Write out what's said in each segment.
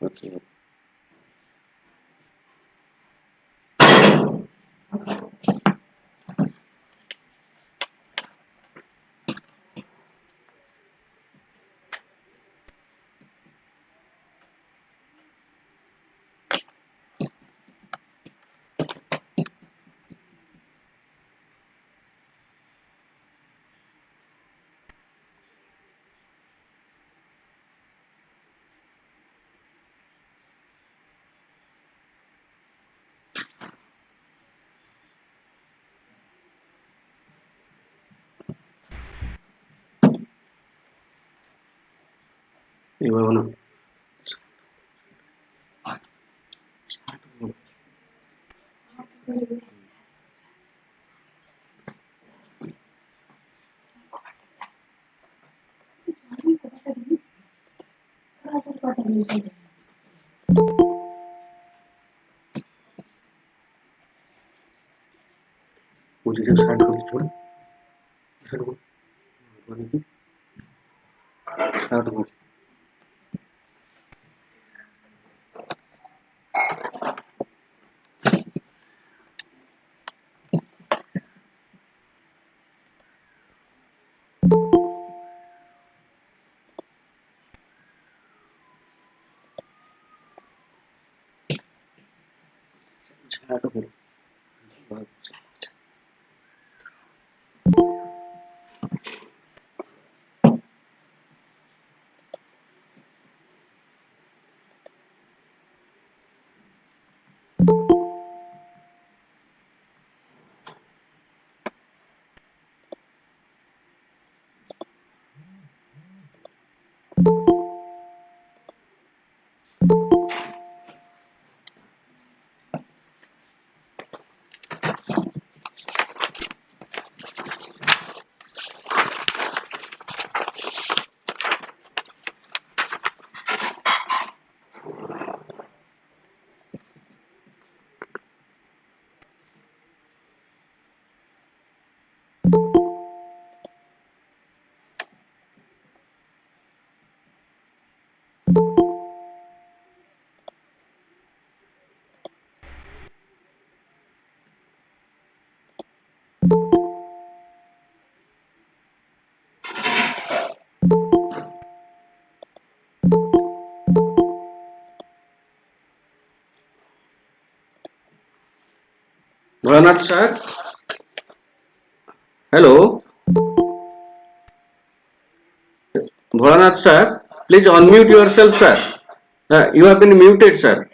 Okay. ಇವಾಗ मुझे जो स्टार्ट कर छोड़ स्टार्ट कर स्टार्ट कर Bholenath sir, hello. Bholenath sir, please unmute yourself, sir. You have been muted, sir.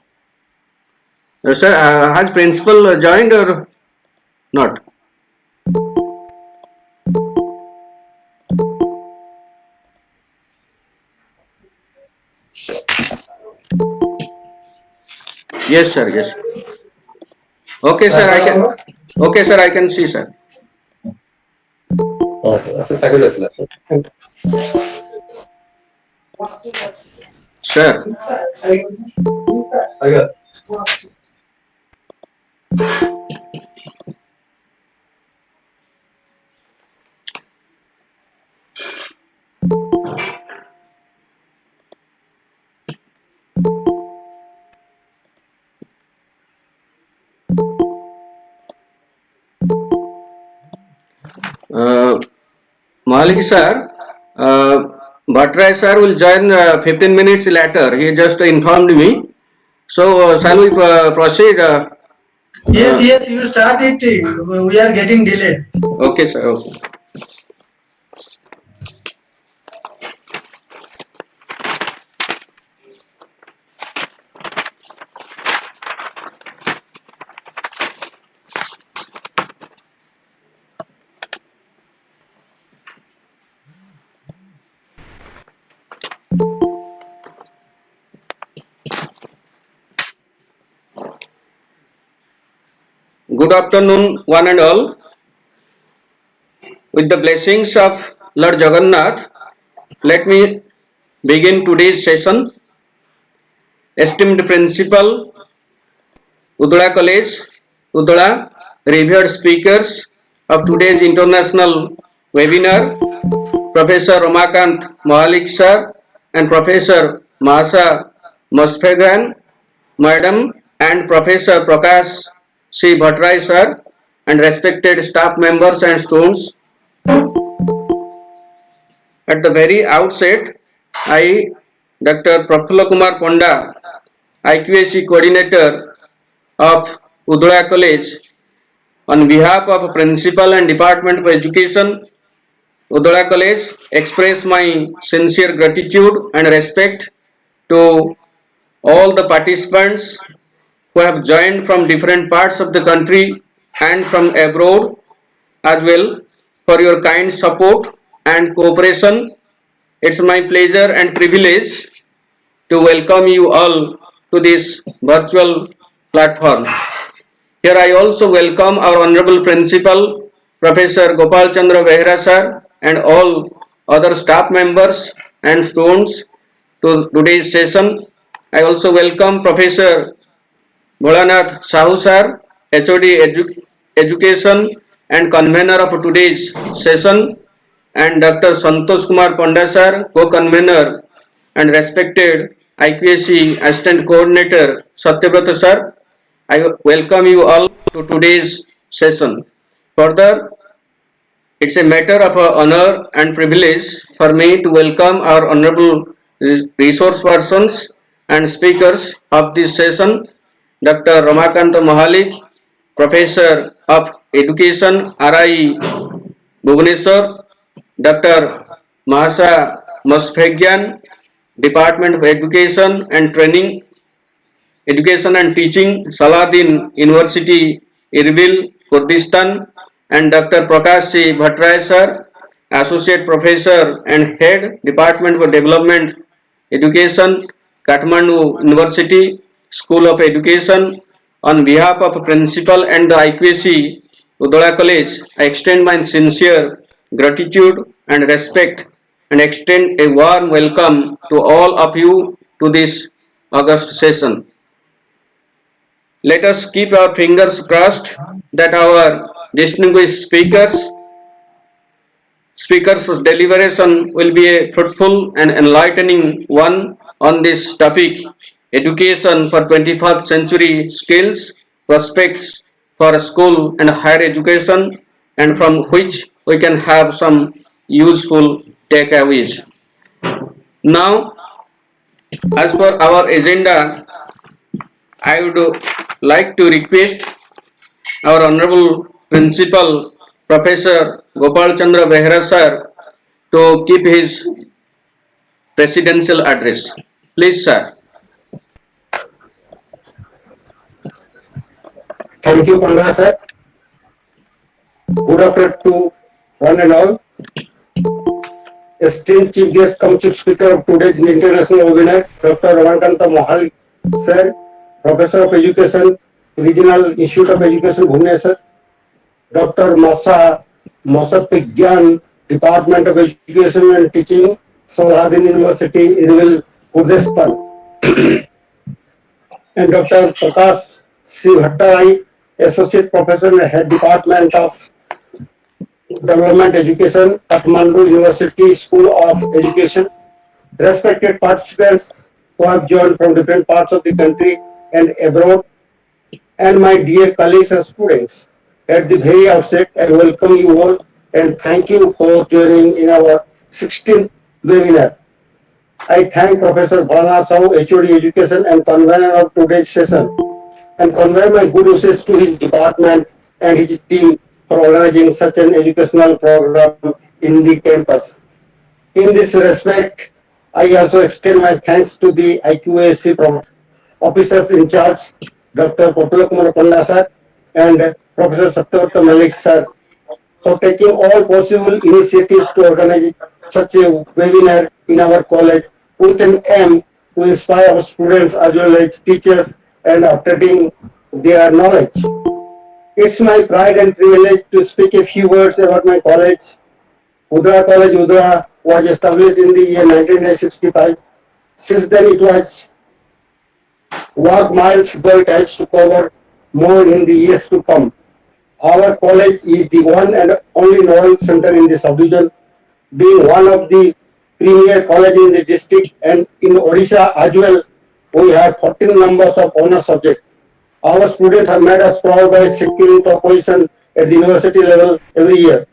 Sir, has principal joined or not? Yes, sir. Yes. Okay, sir. I can. Okay, sir. I can see, sir. Okay, that's a fabulous lesson. Sir. Okay. Malik sir, Bhattrai sir will join 15 minutes later. He just informed me. So, shall we proceed? Yes, you start it. We are getting delayed. Okay, sir. Okay. Good afternoon, one and all. With the blessings of Lord Jagannath, let me begin today's session. Esteemed Principal, Udala College, Udala, revered speakers of today's international webinar, Professor Ramakant Mahalik sir and Professor Mahasa Mosfegan, Madam, and Professor Prakash C. Bhattrai sir, and respected staff members and students. At the very outset, I, Dr. Prafulla Kumar Ponda, IQAC coordinator of Udala College, on behalf of Principal and Department of Education, Udala College, express my sincere gratitude and respect to all the participants who have joined from different parts of the country and from abroad as well for your kind support and cooperation. It's my pleasure and privilege to welcome you all to this virtual platform. Here I also welcome our Honorable Principal, Professor Gopal Chandra Behra sir, and all other staff members and students to today's session. I also welcome Professor Bholanath Sahu sir, HOD Education and convener of today's session, and Dr. Santosh Kumar Ponda sir, co-convener, and respected IQAC Assistant Coordinator Satyabrata sir. I welcome you all to today's session. Further, it's a matter of honor and privilege for me to welcome our honorable resource persons and speakers of this session, Dr. Ramakant Mahalik, Professor of Education, RI Bhubaneswar, Dr. Mahasa Mosfegyan, Department of Education and Training, Education and Teaching, Saladin University, Erbil, Kurdistan, and Dr. Prakash C. Bhattrai sir, Associate Professor and Head, Department for Development Education, Kathmandu University, School of Education. On behalf of Principal and the IQAC Udala College, I extend my sincere gratitude and respect and extend a warm welcome to all of you to this August session. Let us keep our fingers crossed that our distinguished speakers' deliberation will be a fruitful and enlightening one on this topic, education for 21st century skills, prospects for school and higher education, and from which we can have some useful takeaways. Now, as per our agenda, I would like to request our Honorable Principal, Professor Gopal Chandra Behra sir, to keep his presidential address. Please, sir. Thank you, Panda sir. Good afternoon to one and all. Esteemed Chief Guest, cum Chief Speaker of today's international webinar, Dr. Ramakanta Mahalik sir, Professor of Education, Regional Institute of Education, Bhubaneswar, Dr. Mahasa Mosfegyan, Department of Education and Teaching, Saladin University, Erbil, Kurdistan, and Dr. Prakash C. Bhattrai, Associate Professor and Head Department of Development Education, Kathmandu University, School of Education. Respected participants who have joined from different parts of the country and abroad, and my dear colleagues and students, at the very outset, I welcome you all and thank you for joining in our 16th webinar. I thank Professor Bala Sahu, HOD Education and convener of today's session, and convey my good wishes to his department and his team for organizing such an educational program in the campus. In this respect, I also extend my thanks to the IQAC officers in charge, Dr. Popula Kumar Panda sir and Professor Satyavata Malik sir, for taking all possible initiatives to organize such a webinar in our college with an aim to inspire our students as well as teachers and updating their knowledge. It's my pride and privilege to speak a few words about my college. Udala College Udala was established in the year 1965. Since then it was work miles goal has to cover more in the years to come. Our college is the one and only knowledge center in the subdivision, being one of the premier colleges in the district, and in Odisha as well. We have 14 numbers of honor subjects. Our students have made us proud by securing top position at the university level every year.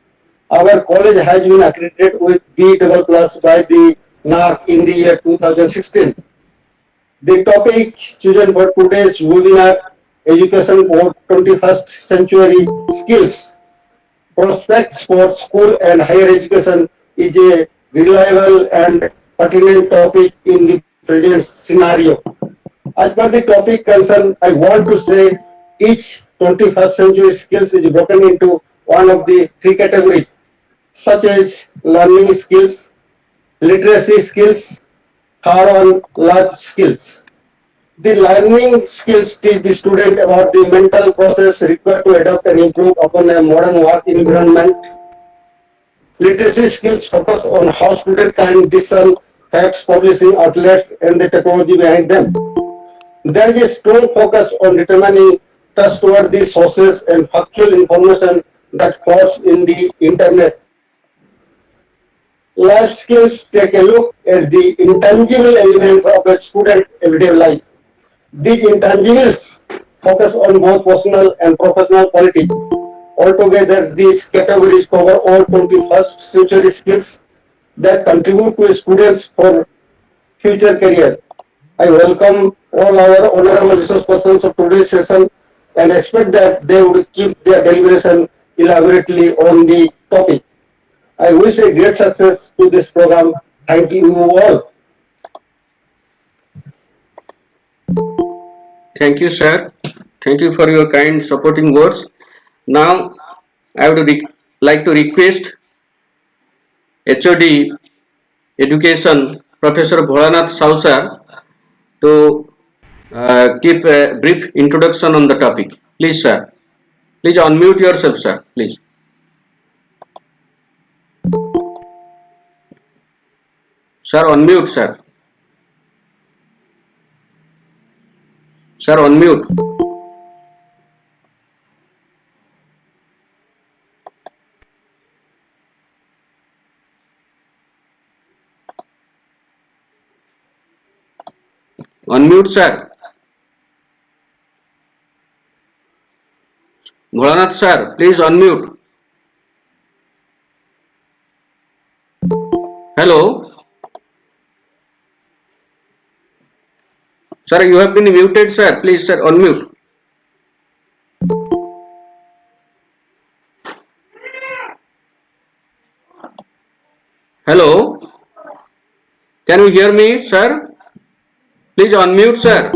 Our college has been accredited with B double plus by the NARC in the year 2016. The topic chosen for today's webinar, Education for 21st Century Skills. Prospects for school and higher education is a reliable and pertinent topic in the present scenario. As per the topic concern, I want to say each 21st century skills is broken into one of the three categories, such as learning skills, literacy skills, third one, life skills. The learning skills teach the student about the mental process required to adapt and improve upon a modern work environment. Literacy skills focus on how students can discern facts, publishing outlets, and the technology behind them. There is a strong focus on determining trustworthy sources and factual information that flows in the internet. Life skills take a look at the intangible elements of a student's everyday life. These intangibles focus on both personal and professional qualities. Altogether, these categories cover all 21st century skills that contribute to a student's for future career. I welcome all our honorable resource persons of today's session and expect that they would keep their deliberation elaborately on the topic. I wish a great success to this program. Thank you all. Thank you, sir. Thank you for your kind supporting words. Now, I would like to request HOD Education Professor Bholanath Sahu sir to give a brief introduction on the topic. Please, sir. Please unmute yourself, sir. Please. Sir, unmute, sir. Sir, unmute. Unmute, sir. Bholanath, sir, please unmute. Hello. Sir, you have been muted, sir. Please, sir, unmute. Hello. Can you hear me, sir? Please unmute, sir.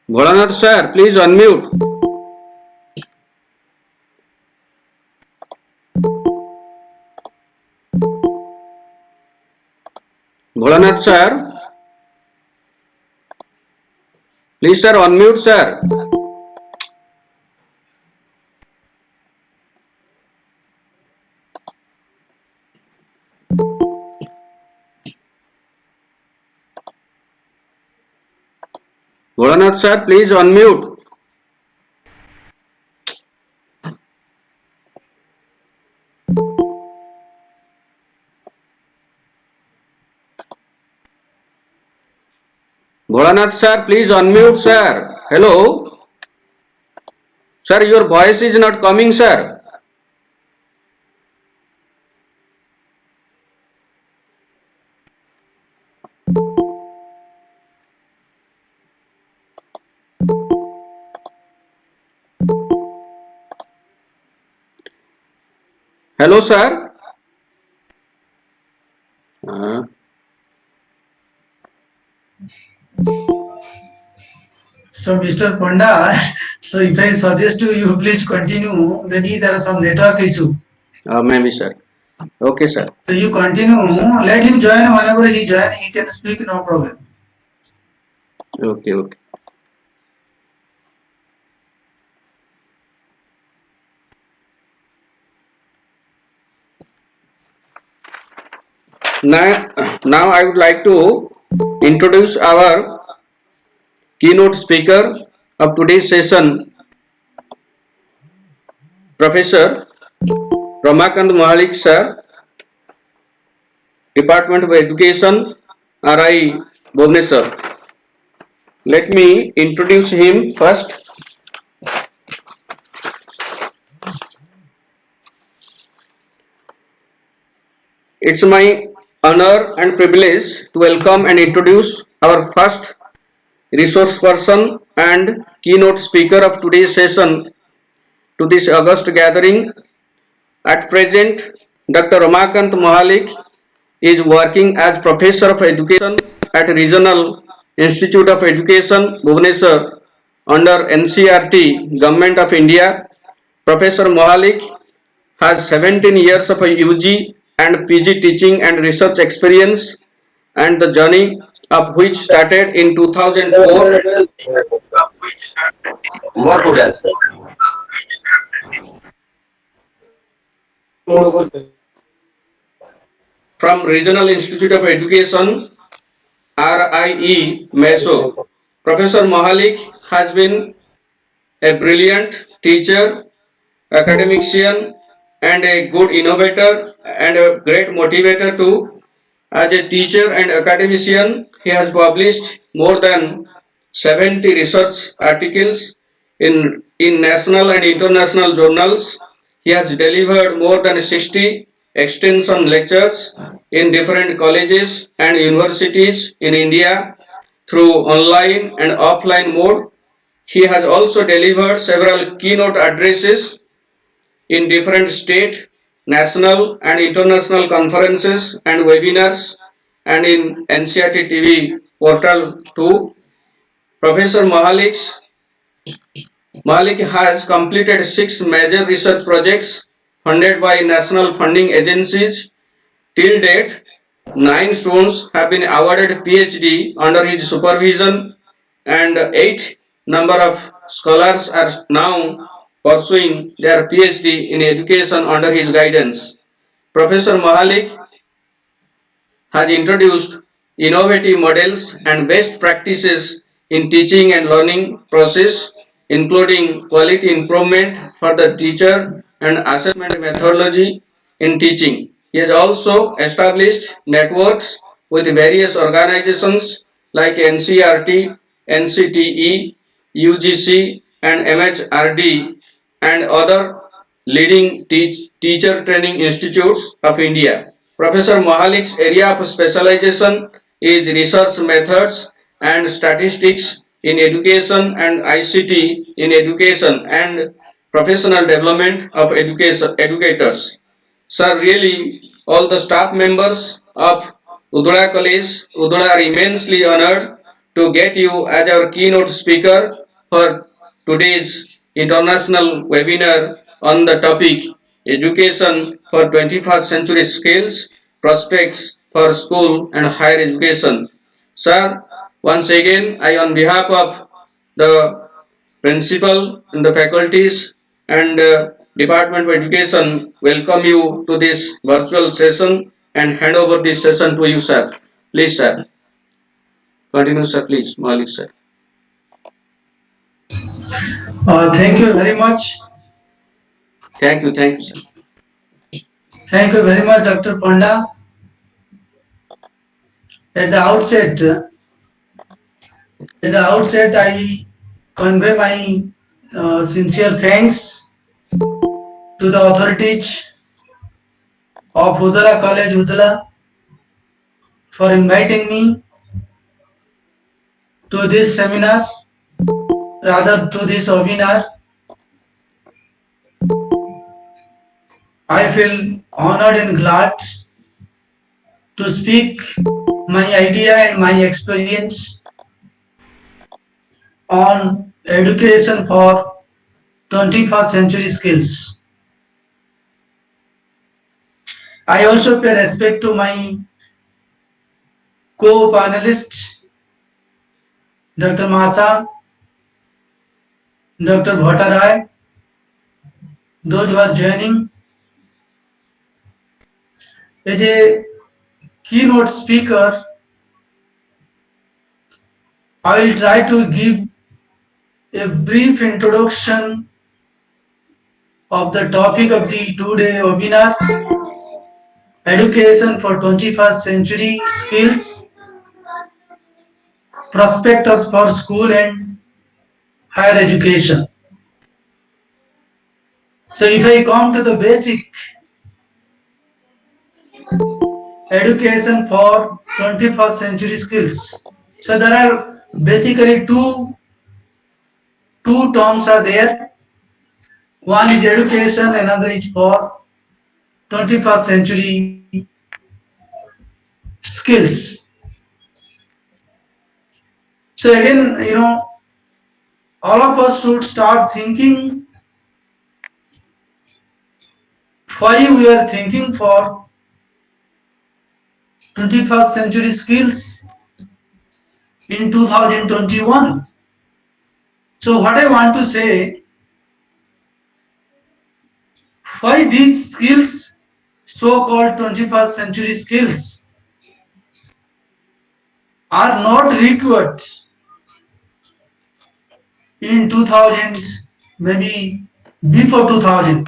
Bholanath, sir, please unmute. Bholanath, sir, please, sir, unmute, sir. Bholanath, sir, please unmute. Bhanath sir, please unmute sir. Hello. Sir, your voice is not coming, sir. Hello, sir. So, Mr. Ponda, so if I suggest to you, please continue. Maybe there are some network issue. Maybe, sir. Okay, sir. So you continue. Let him join whenever he join. He can speak, no problem. Okay, okay. Now I would like to introduce our keynote speaker of today's session, Professor Ramakant Mahalik sir, Department of Education, RI, Bhubaneswar. Let me introduce him first. It's my honor and privilege to welcome and introduce our first resource person and keynote speaker of today's session to this August gathering. At present, Dr. Ramakant Mahalik is working as Professor of Education at Regional Institute of Education, Bhubaneswar, under NCRT, Government of India. Professor Mahalik has 17 years of UG and PG teaching and research experience, and the journey of which started in 2004 from Regional Institute of Education, RIE, Meso. Professor Mahalik has been a brilliant teacher, academician, and a good innovator and a great motivator too. As a teacher and academician, he has published more than 70 research articles in national and international journals. He has delivered more than 60 extension lectures in different colleges and universities in India through online and offline mode. He has also delivered several keynote addresses in different state, national, and international conferences and webinars, and in NCRT TV portal too. Professor Malik has completed 6 major research projects funded by national funding agencies. Till date, 9 students have been awarded PhD under his supervision, and 8 number of scholars are now pursuing their PhD in education under his guidance. Professor Mahalik has introduced innovative models and best practices in teaching and learning process, including quality improvement for the teacher and assessment methodology in teaching. He has also established networks with various organizations like NCRT, NCTE, UGC, and MHRD, and other leading teacher training institutes of India. Professor Mahalik's area of specialization is research methods and statistics in education and ICT in education and professional development of educators. Sir, really, all the staff members of Udala College, Udala are immensely honored to get you as our keynote speaker for today's international webinar on the topic Education for 21st Century Skills, Prospects for School and Higher Education. Sir, once again, I on behalf of the principal and the faculties and Department of Education welcome you to this virtual session and hand over this session to you, sir. Please, sir. Continue, sir, please. Malik, sir. Thank you very much. Thank you, sir. Thank you very much, Dr. Ponda. At the outset, At the outset, I convey my sincere thanks to the authorities of Udala College, Udala, for inviting me to this seminar, rather to this webinar. I feel honored and glad to speak my idea and my experience on education for 21st century skills. I also pay respect to my co-panelist Dr. Masa, Dr. Bhattarai, those who are joining. As a keynote speaker, I will try to give a brief introduction of the topic of the today webinar, education for 21st century skills, prospectus for school and higher education. So if I come to the basic education for 21st century skills, so there are basically two terms are there. One is education, another is for 21st century skills. So again, all of us should start thinking why we are thinking for 21st century skills in 2021. So what I want to say, why these skills, so-called 21st century skills, are not required in 2000, maybe before 2000.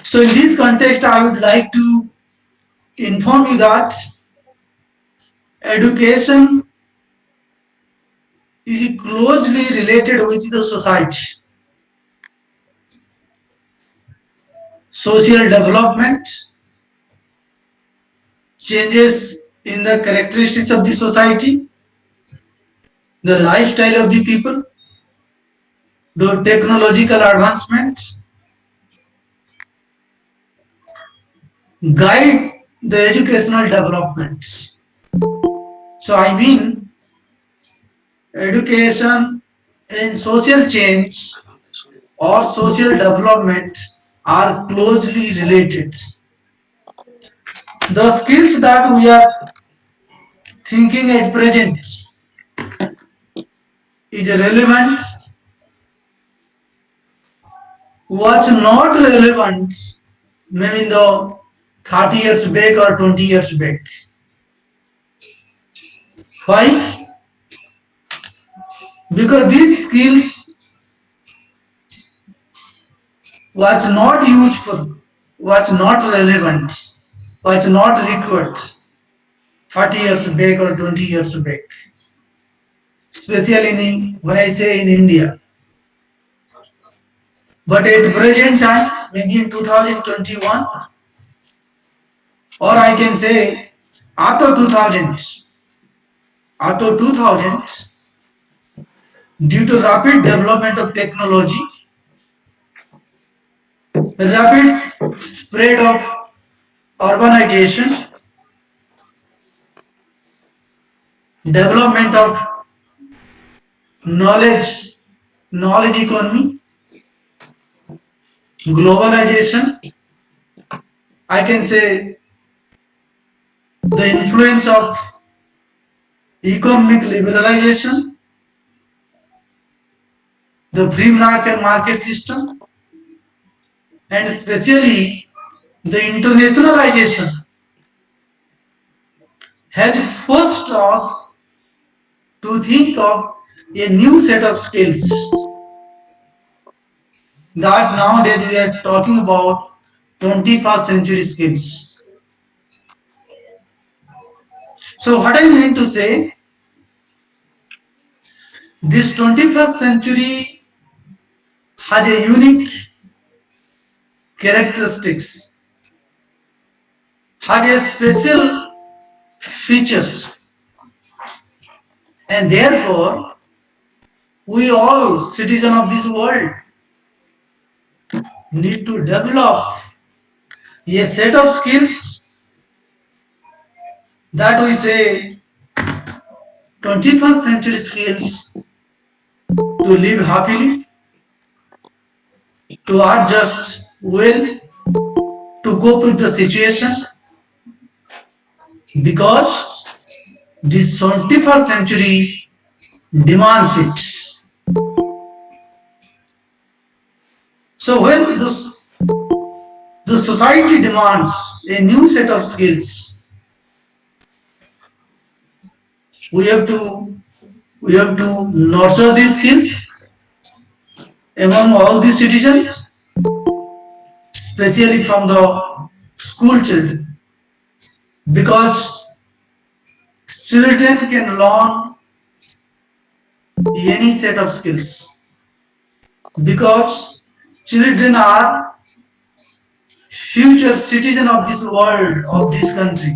So in this context, I would like to inform you that education is closely related with the society. Social development, changes in the characteristics of the society, the lifestyle of the people, the technological advancements guide the educational developments. So I mean education and social change or social development are closely related. The skills that we are thinking at present is relevant, was not relevant maybe in the 30 years back or 20 years back. Why? Because these skills was not useful, was not relevant, was not required 40 years back or 20 years back. Especially when I say in India. But at present time, maybe in 2021, or I can say after 2000, due to rapid development of technology, rapid spread of urbanization, development of knowledge economy, globalization, I can say the influence of economic liberalization, the free market system, and especially the internationalization has forced us to think of a new set of skills that nowadays we are talking about 21st century skills. So what I mean to say, this 21st century has a unique characteristics, has a special features, and therefore we all citizens of this world need to develop a set of skills that we say 21st century skills to live happily, to adjust well, to cope with the situation, because this 21st century demands it. So when the society demands a new set of skills, we have to nurture these skills among all the citizens, especially from the school children, because children can learn any set of skills, because children are future citizen of this world, of this country,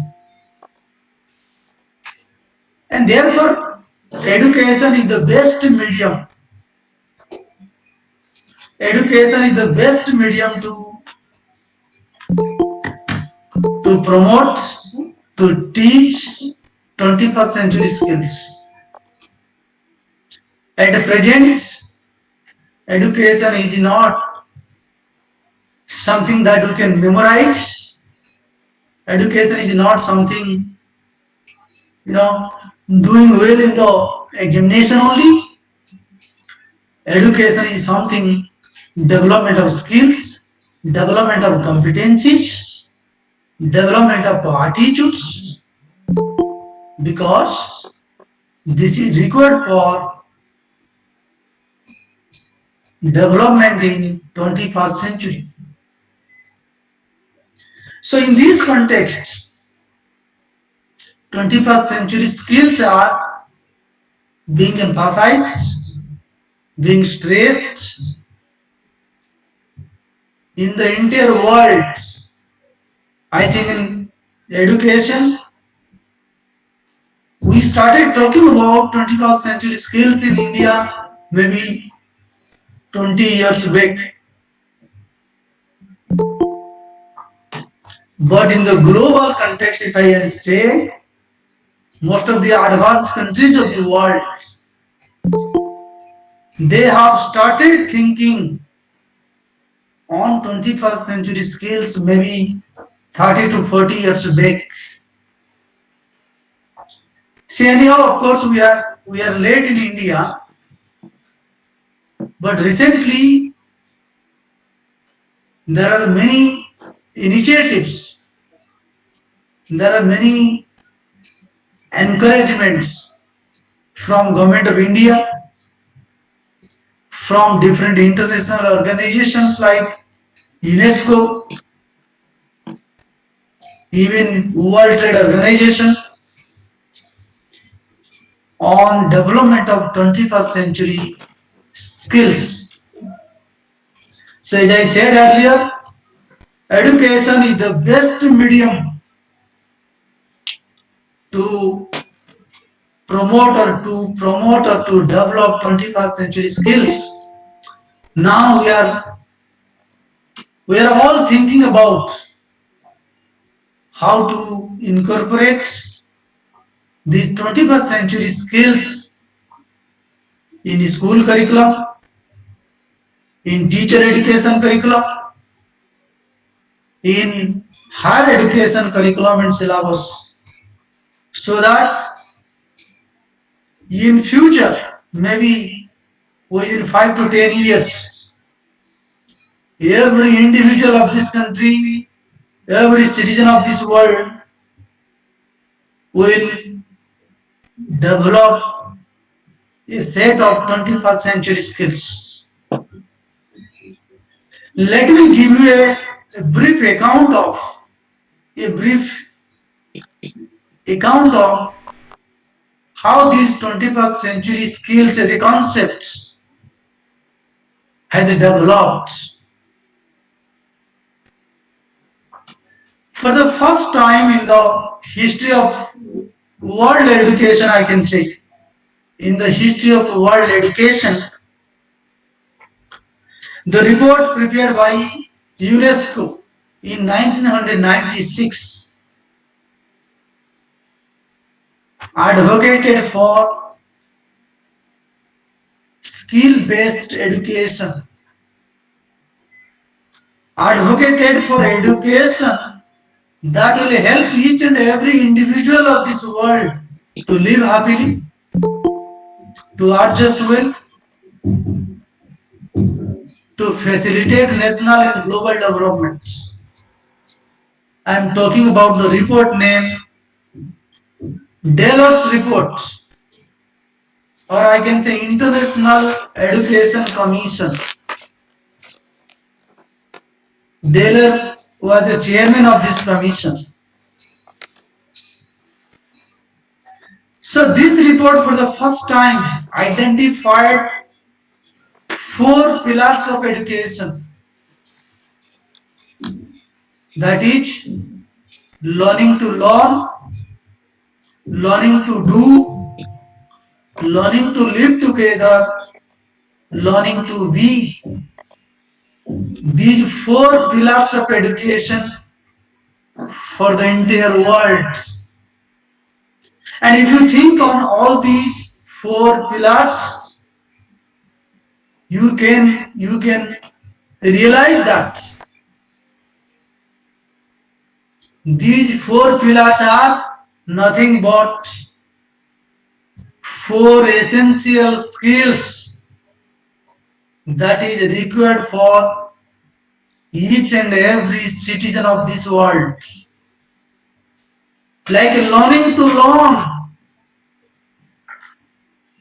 and therefore education is the best medium. Education is the best medium to promote, to teach 21st century skills. At present, education is not something that we can memorize. Education is not something, doing well in the examination only. Education is something, development of skills, development of competencies, development of attitudes, because this is required for development in 21st century. So in this context, 21st century skills are being emphasized, being stressed in the entire world. I think in education, we started talking about 21st century skills in India maybe 20 years back. But in the global context, if I can say, most of the advanced countries of the world, they have started thinking on 21st century skills maybe 30 to 40 years back. See, anyhow, of course, we are late in India, but recently there are many initiatives, there are many encouragements from Government of India, from different international organizations like UNESCO, even World Trade Organization, on development of 21st century skills. So as I said earlier, education is the best medium to promote or to develop 21st century skills. Now we are all thinking about how to incorporate the 21st century skills in school curriculum, in teacher education curriculum, in higher education curriculum and syllabus, so that in future, maybe within 5 to 10 years, every individual of this country, every citizen of this world will develop a set of 21st century skills. Let me give you a brief account of, a brief account of how these 21st century skills as a concept has developed. For the first time in the history of world education, I can say, in the history of world education, the report prepared by UNESCO in 1996 advocated for skill-based education, advocated for education that will help each and every individual of this world to live happily, to adjust well, to facilitate national and global development. I am talking about the report named Delors Report, or I can say International Education Commission. Delors was the chairman of this commission. So this report for the first time identified 4 pillars of education, that is learning to learn, learning to do, learning to live together, learning to be. These 4 pillars of education for the entire world. And if you think on all these 4 pillars, you can realize that these 4 pillars are nothing but 4 essential skills that is required for each and every citizen of this world. Like learning to learn.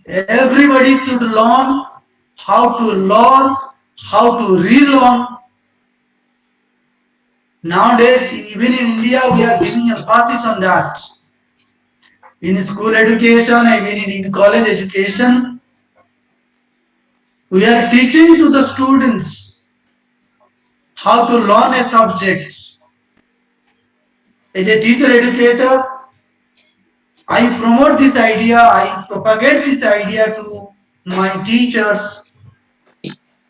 Everybody should learn how to learn, how to relearn. Nowadays, even in India, we are giving emphasis on that. In school education, even in college education, we are teaching to the students how to learn a subject. As a teacher educator, I promote this idea, I propagate this idea to my teachers,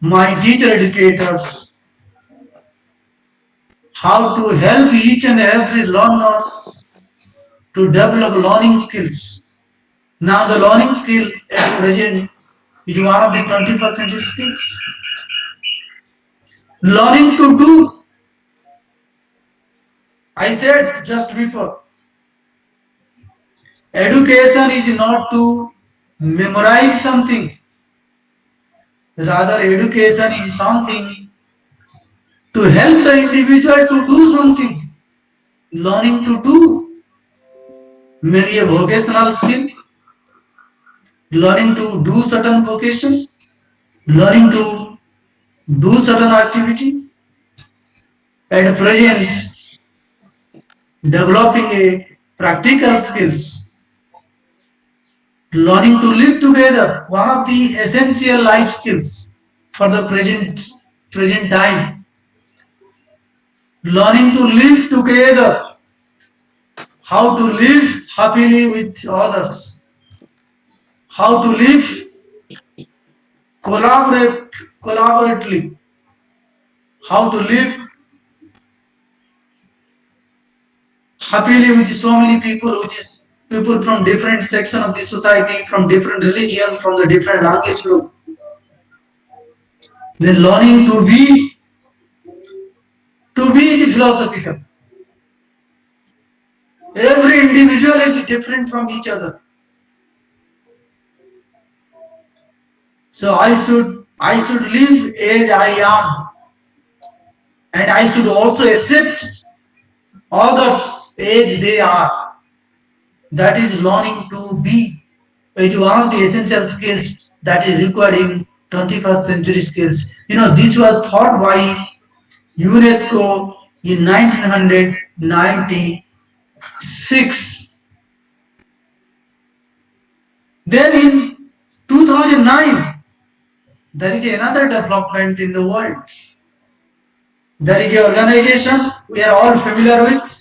my teacher educators, how to help each and every learner to develop learning skills. Now the learning skill at present is one of the 21st century skills. Learning to do. I said just before, education is not to memorize something. Rather, education is something to help the individual to do something. Learning to do. Maybe a vocational skill. Learning to do certain vocation. Learning to do certain activity. At present, developing a practical skills. Learning to live together, one of the essential life skills for the present time. Learning to live together, how to live happily with others, how to live collaboratively, how to live happily with so many people, which is people from different section of the society, from different religion, from the different language group. Then learning to be is philosophical. Every individual is different from each other. So I should live as I am, and I should also accept others as they are. That is learning to be. It is one of the essential skills that is required in 21st century skills. These were thought by UNESCO in 1996. Then in 2009, there is another development in the world. There is an organization we are all familiar with,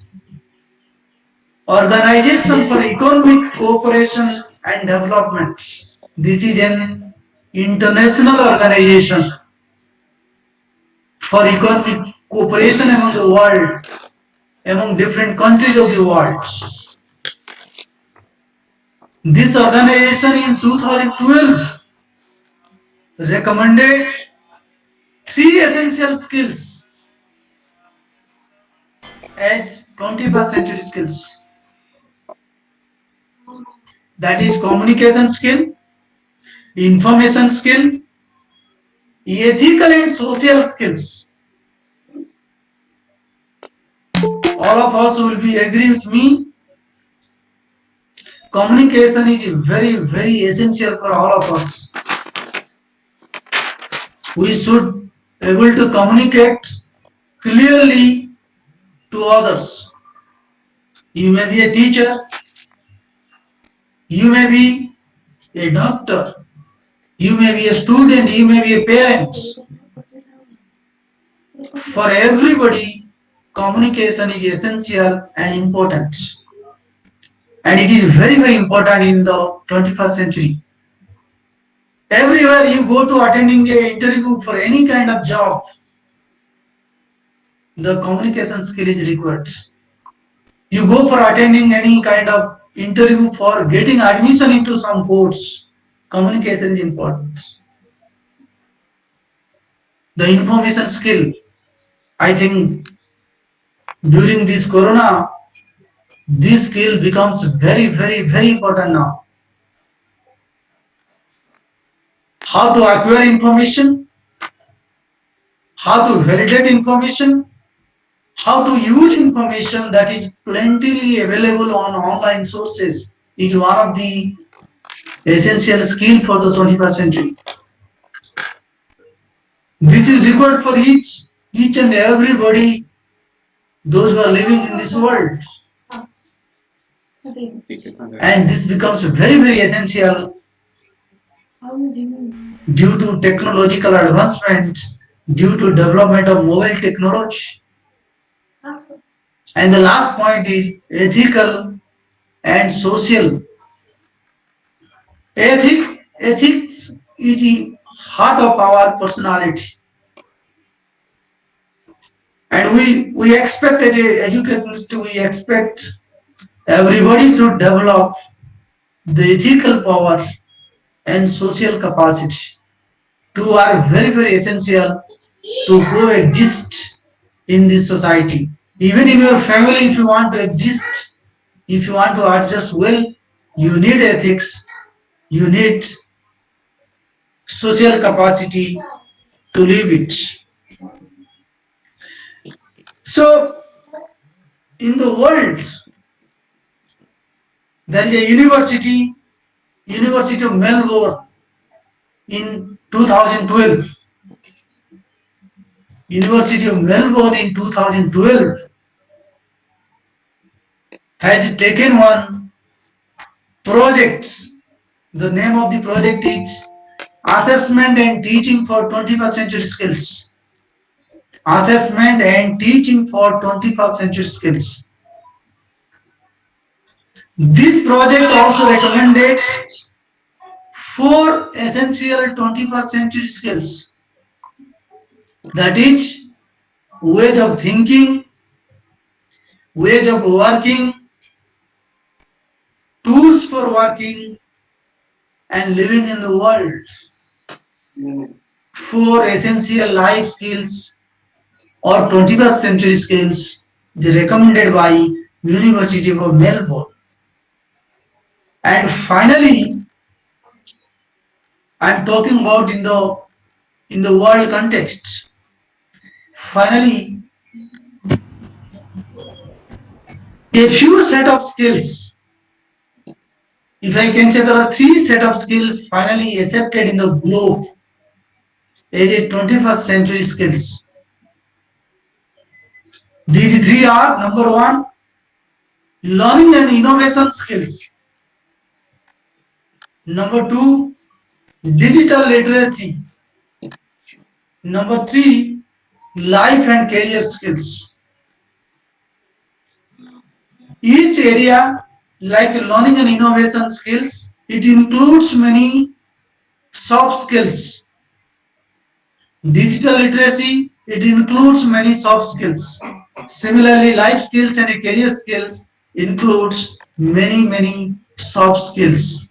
Organization for Economic Cooperation and Development. This is an international organization for economic cooperation among the world, among different countries of the world. This organization in 2012 recommended three essential skills as 21st century skills. That is communication skill, information skill, ethical and social skills. All of us will be agree with me. Communication is very essential for all of us. We should able to communicate clearly to others. You may be a teacher, you may be a doctor, you may be a student, you may be a parent. For everybody, communication is essential and important. And it is very important in the 21st century. Everywhere you go to attending an interview for any kind of job, the communication skill is required. You go for attending any kind of interview for getting admission into some course, communication is important. The information skill, I think during this corona, this skill becomes very important now. How to acquire information, how to validate information, how to use information that is plentifully available on online sources is one of the essential skill for the 21st century. This is required for each and everybody, those who are living in this world. And this becomes very essential due to technological advancement, due to development of mobile technology. And the last point is ethical and social. Ethics is the heart of our personality. And we expect as educationists, we expect everybody should develop the ethical power and social capacity. Two are very essential to coexist in this society. Even in your family, if you want to exist, if you want to adjust well, you need ethics, you need social capacity to live it. So, in the world, there is a University of Melbourne in 2012. University of Melbourne in 2012 has taken one project. The name of the project is Assessment and Teaching for 21st Century Skills. Assessment and Teaching for 21st Century Skills. This project also recommended 4 essential 21st century skills. That is ways of thinking, ways of working, tools for working, and living in the world. 4 essential life skills or 21st century skills recommended by University of Melbourne. And finally, I am talking about in the world context. Finally, a few set of skills. If I can say there are 3 set of skills finally accepted in the globe as a 21st century skills. These 3 are: number 1, learning and innovation skills. Number 2, digital literacy. Number 3, life and career skills. Each area, like learning and innovation skills, it includes many soft skills. Digital literacy, it includes many soft skills. Similarly, life skills and career skills includes many soft skills.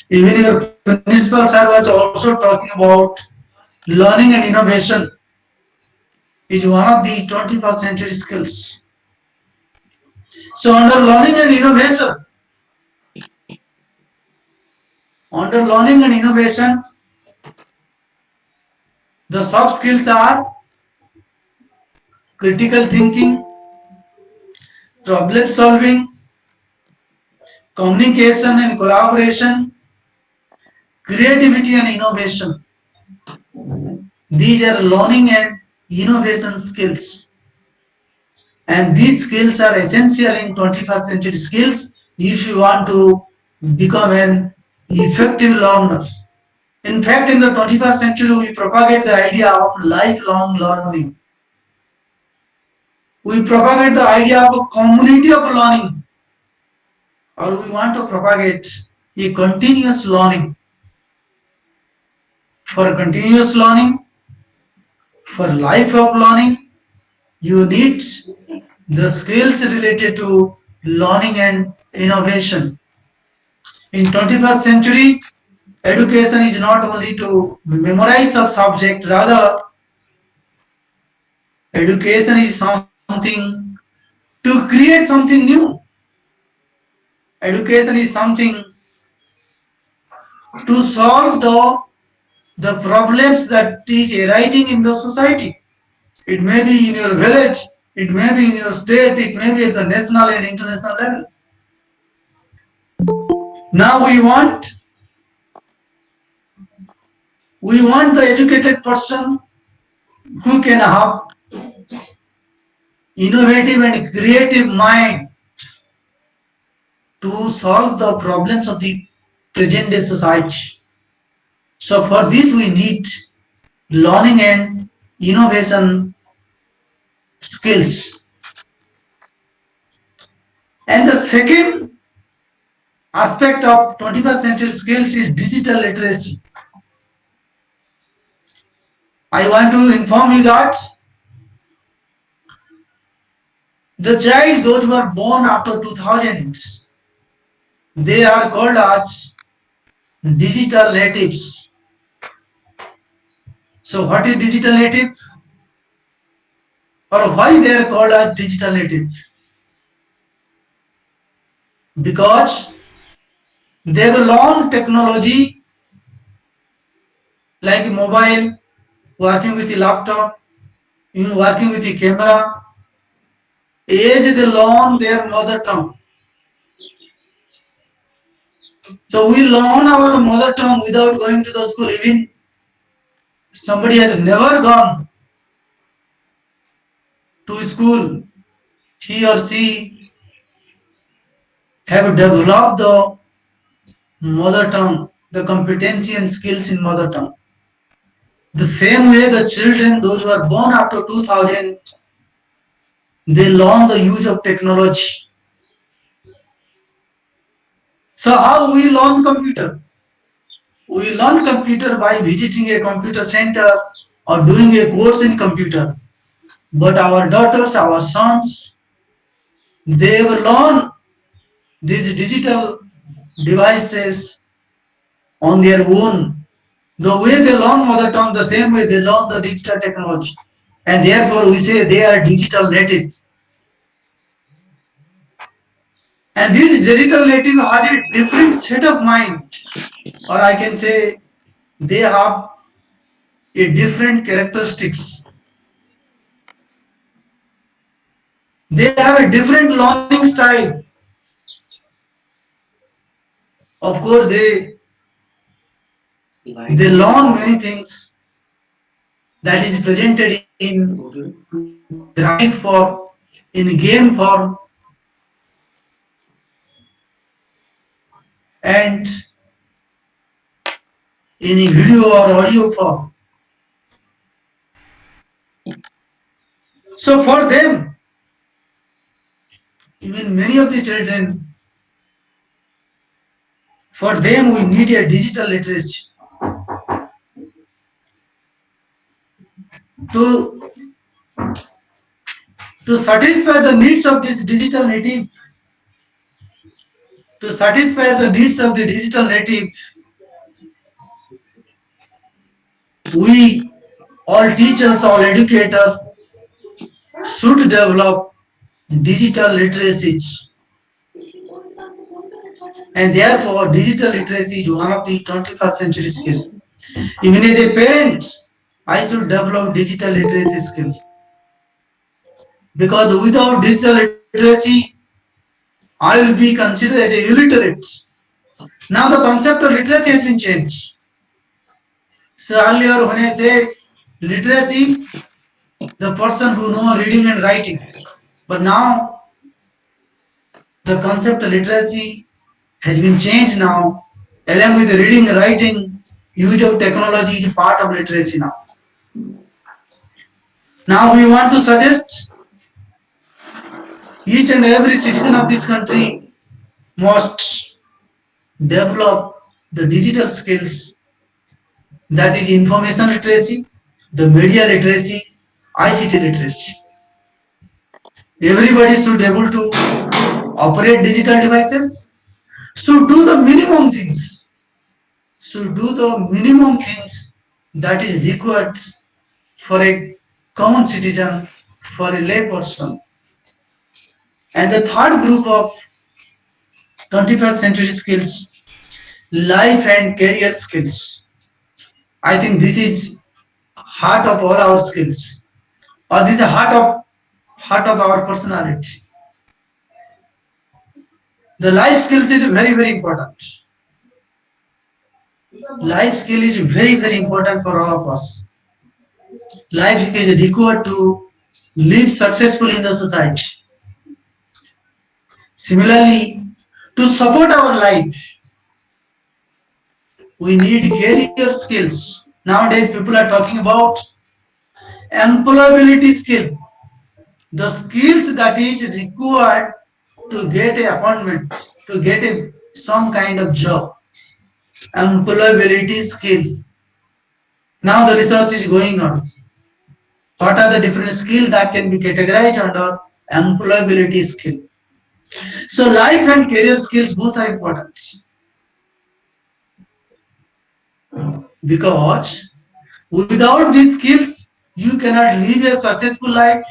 Even your principal sir was also talking about learning and innovation is one of the 21st century skills. So under learning and innovation, the soft skills are critical thinking, problem solving, communication and collaboration, creativity and innovation. These are learning and innovation skills. And these skills are essential in 21st century skills if you want to become an effective learner. In fact, in the 21st century, we propagate the idea of lifelong learning. We propagate the idea of a community of learning, or we want to propagate a continuous learning. For continuous learning, for life of learning, you need the skills related to learning and innovation. In 21st century, education is not only to memorize a subject, rather education is something to create something new. Education is something to solve the problems that is arising in the society. It may be in your village, it may be in your state, it may be at the national and international level. Now we want the educated person who can have innovative and creative mind to solve the problems of the present day society. So for this we need learning and innovation skills. And the second aspect of 21st century skills is digital literacy. I want to inform you that the child, those who are born after 2000, they are called as digital natives. So what is digital native? Or why they are called as digital native? Because they will learn technology like mobile, working with the laptop, working with the camera, as they learn their mother tongue. So we learn our mother tongue without going to the school. Even somebody has never gone to school, he or she have developed the mother tongue, the competency and skills in mother tongue. The same way the children, those who are born after 2000, they learn the use of technology. So how we learn computer? We learn computer by visiting a computer center or doing a course in computer. But our daughters, our sons, they will learn these digital devices on their own. The way they learn mother tongue, the same way they learn the digital technology. And therefore we say they are digital native. And this digital native has a different set of mind, or I can say they have a different characteristics. They have a different learning style. Of course, they learn many things that is presented in graphic form, in game form, and in video or audio form. So for them, even many of the children, for them we need a digital literacy to to satisfy the needs of this digital native, to satisfy the needs of the digital native, we all teachers, all educators should develop digital literacy. And therefore, digital literacy is one of the 21st century skills. Even as a parent, I should develop digital literacy skill. Because without digital literacy, I will be considered as a illiterate. Now the concept of literacy has been changed. So earlier when I said literacy, the person who knows reading and writing. But now the concept of literacy has been changed now. Along with reading and writing, use of technology is part of literacy now. Now we want to suggest each and every citizen of this country must develop the digital skills, that is information literacy, the media literacy, ICT literacy. Everybody should be able to operate digital devices, should do the minimum things, that is required for a common citizen, for a lay person. And the third group of 21st century skills, life and career skills. I think this is heart of all our skills, or this is heart of our personality. The life skills is very, very important. Life skill is very, very important for all of us. Life is required to live successfully in the society. Similarly, to support our life, we need career skills. Nowadays, people are talking about employability skill, the skills that is required to get an appointment, to get some kind of job. Employability skill. Now the research is going on. What are the different skills that can be categorized under employability skill? So life and career skills both are important, because without these skills you cannot live a successful life,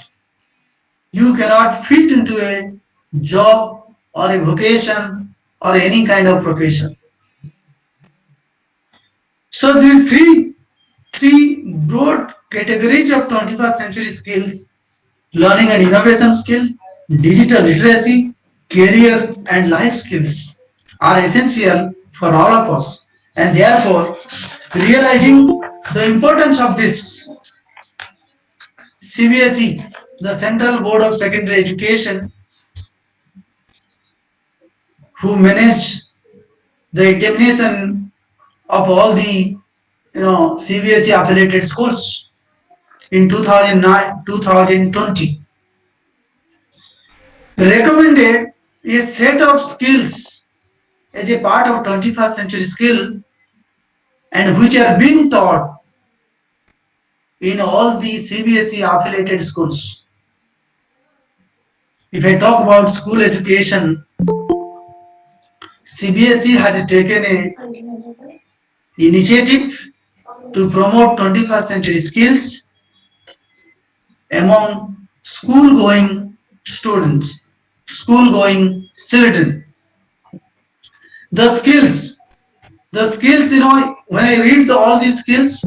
you cannot fit into a job or a vocation or any kind of profession. So these three broad categories of 21st century skills, learning and innovation skill, digital literacy, career and life skills, are essential for all of us. And therefore, realizing the importance of this, CBSE, the Central Board of Secondary Education, who manage the examination of all the CBSE affiliated schools in 2020, recommended a set of skills as a part of 21st century skill, and which are being taught in all the CBSE affiliated schools. If I talk about school education, CBSE has taken a initiative to promote 21st century skills among school-going students, school-going children. The skills, when I read all these skills,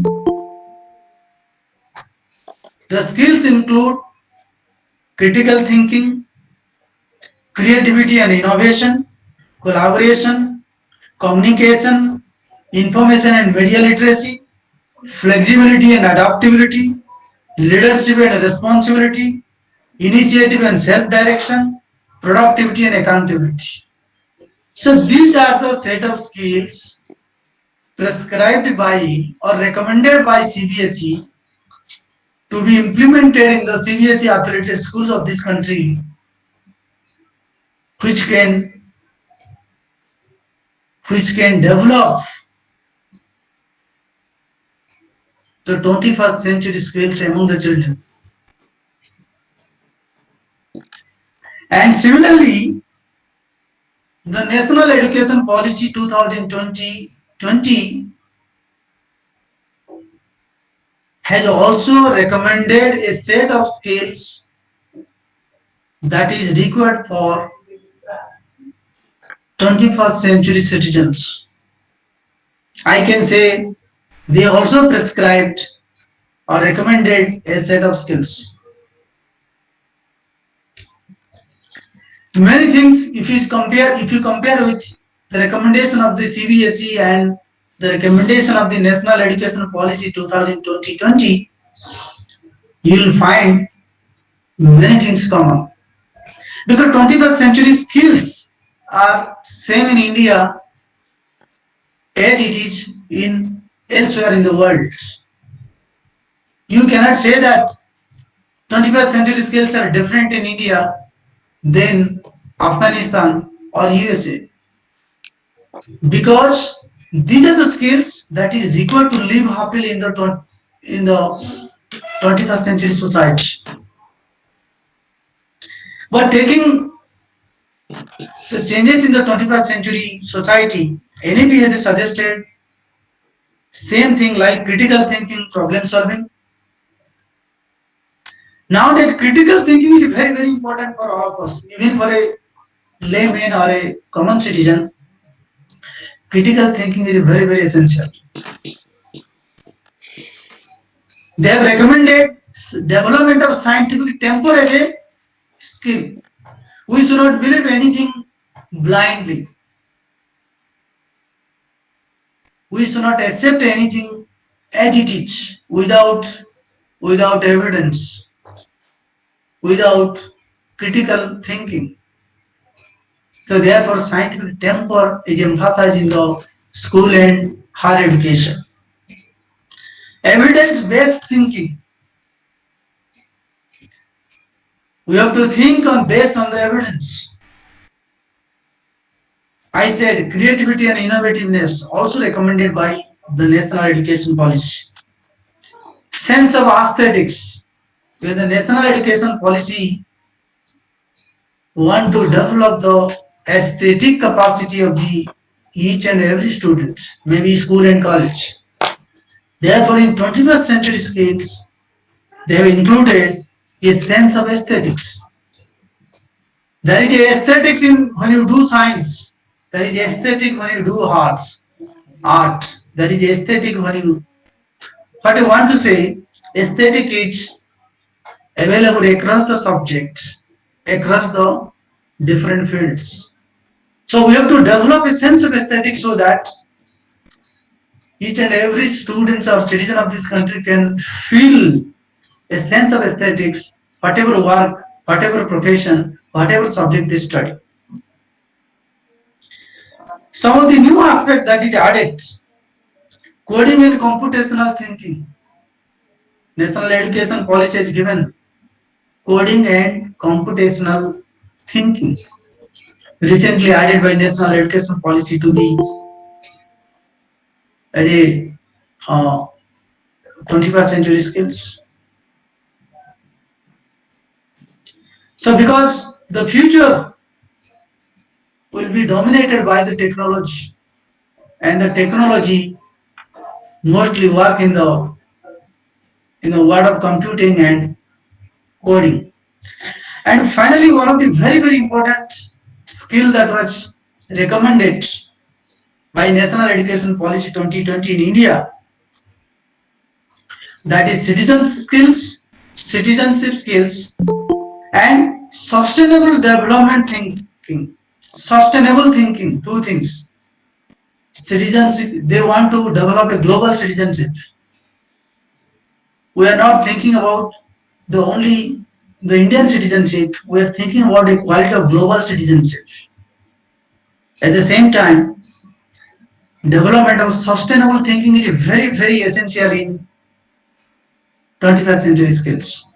the skills include critical thinking, creativity and innovation, collaboration, communication, information and media literacy, flexibility and adaptability, leadership and responsibility, initiative and self-direction, productivity and accountability. So these are the set of skills prescribed by or recommended by CBSE to be implemented in the CBSE affiliated schools of this country, which can develop the 21st century skills among the children. And similarly, the National Education Policy 2020 has also recommended a set of skills that is required for 21st century citizens. I can say they also prescribed or recommended a set of skills. Many things, if you compare with the recommendation of the CBSE and the recommendation of the National Education Policy 2020, you will find many things common. Because 21st century skills are same in India as it is in elsewhere in the world. You cannot say that 21st century skills are different in India than Afghanistan or USA, because these are the skills that is required to live happily in the 21st century society. But taking the changes in the 21st century society, NAP has suggested same thing like critical thinking, problem solving. Nowadays, critical thinking is very, very important for all of us, even for a layman or a common citizen. Critical thinking is very, very essential. They have recommended development of scientific temper as a skill. We should not believe anything blindly. We should not accept anything as it is without evidence, without critical thinking. So therefore, scientific temper is emphasized in the school and higher education. Evidence-based thinking. We have to think based on the evidence. I said creativity and innovativeness also recommended by the National Education Policy. Sense of aesthetics. With the National Education Policy want to develop the aesthetic capacity of each and every student, maybe school and college. Therefore, in 21st century skills, they have included a sense of aesthetics. There is aesthetics in when you do science. There is aesthetic when you do arts. Art. There is aesthetic when you. What I want to say, aesthetic is available across the subjects, across the different fields. So we have to develop a sense of aesthetics so that each and every student or citizen of this country can feel a sense of aesthetics, whatever work, whatever profession, whatever subject they study. Some of the new aspect that is added, coding and computational thinking. National Education Policy has given coding and computational thinking, recently added by National Education Policy to be as a 21st century skills. So because the future will be dominated by the technology, and the technology mostly work in the world of computing and coding. And finally, one of the very, very important skill that was recommended by National Education Policy 2020 in India, that is citizenship skills and sustainable development thinking. Sustainable thinking, two things. Citizenship, they want to develop a global citizenship. We are not thinking about only the Indian citizenship, we are thinking about equality of global citizenship. At the same time, development of sustainable thinking is very, very essential in 21st century skills.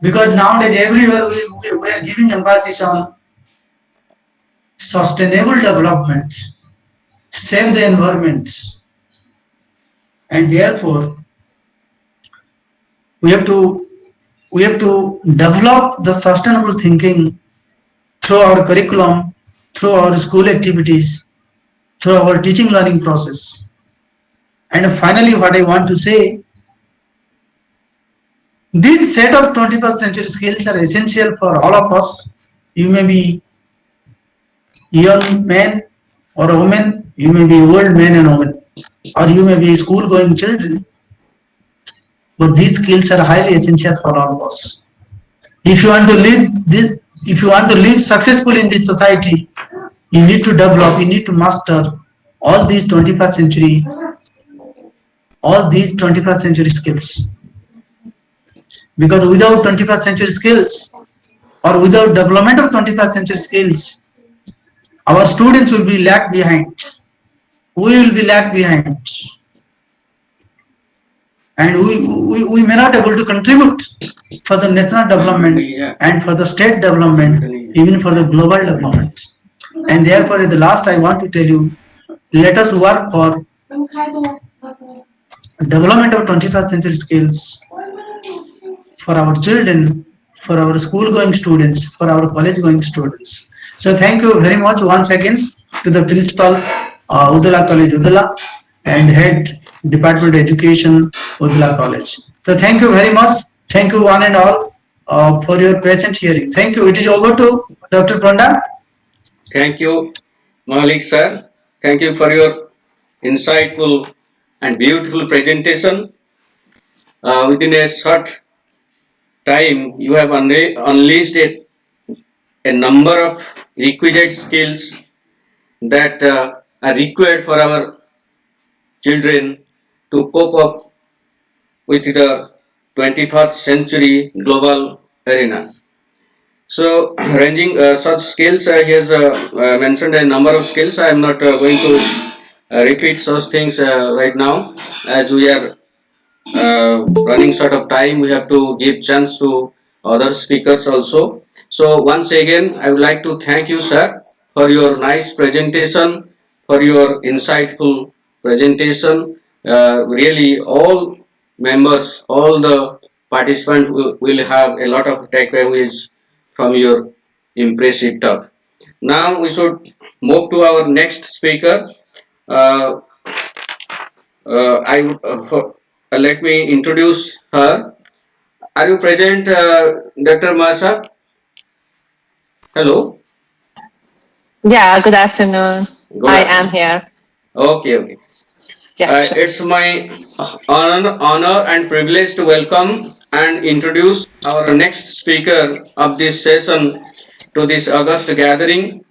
Because nowadays everywhere we are giving emphasis on sustainable development, save the environment, and therefore we have to we have to develop the sustainable thinking through our curriculum, through our school activities, through our teaching learning process. And finally, what I want to say, this set of 21st century skills are essential for all of us. You may be young man or a woman, you may be old man and woman, or you may be school going children, but these skills are highly essential for all of us. If you want to live this, if you want to live successfully in this society, you need to develop, you need to master all these 21st century, all these 21st century skills. Because without 21st century skills or without development of 21st century skills, our students will be lag behind. We will be lag behind. And we may not able to contribute for the national development and for the state development, even for the global development. And therefore, at the last, I want to tell you, let us work for development of 21st century skills for our children, for our school going students, for our college going students. So thank you very much once again to the principal, Udala College Udala, and head Department of Education Udala College. So thank you very much. Thank you one and all for your patient hearing. Thank you. It is over to Dr. Panda. Thank you, Malik sir. Thank you for your insightful and beautiful presentation. Within a short time, you have unleashed a number of requisite skills that are required for our children to cope up with the 21st century global arena. So, ranging such skills, he has mentioned a number of skills. I am not going to repeat such things right now, as we are running short of time. We have to give chance to other speakers also. So, once again, I would like to thank you, sir, for your nice presentation, for your insightful presentation. Really, all members, all the participants will have a lot of takeaways from your impressive talk. Now we should move to our next speaker. Let me introduce her. Are you present, Dr. Masha? Hello. Yeah, good afternoon. Good I afternoon. am here. Okay. Yeah, sure. It's my honor and privilege to welcome and introduce our next speaker of this session to this August gathering,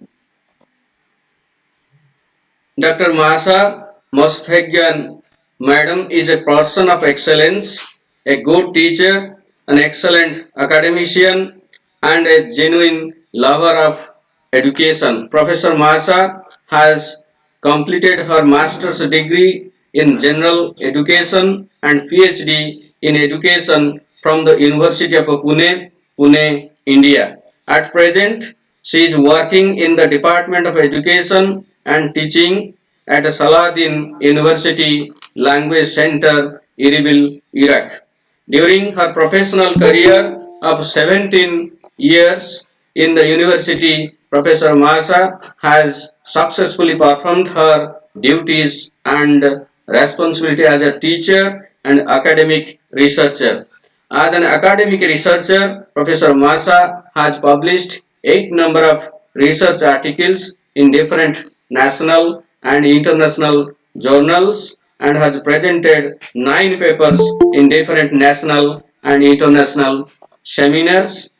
Dr. Mahasa Mosfegyan. Madam is a person of excellence, a good teacher, an excellent academician, and a genuine lover of education. Professor Mahasa has completed her master's degree in general education and PhD in education from the University of Pune, Pune, India. At present, she is working in the Department of Education and Teaching at Saladin University Language Center, Erbil, Iraq. During her professional career of 17 years in the university, Professor Masa has successfully performed her duties and responsibility as a teacher and academic researcher. As an academic researcher, Professor Masa has published 8 number of research articles in different national and international journals and has presented 9 papers in different national and international seminars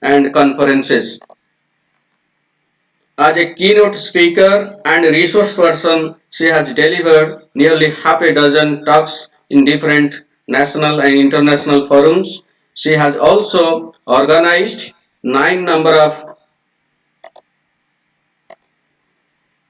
and conferences. As a keynote speaker and resource person, she has delivered nearly half a dozen talks in different national and international forums. She has also organized 9 number of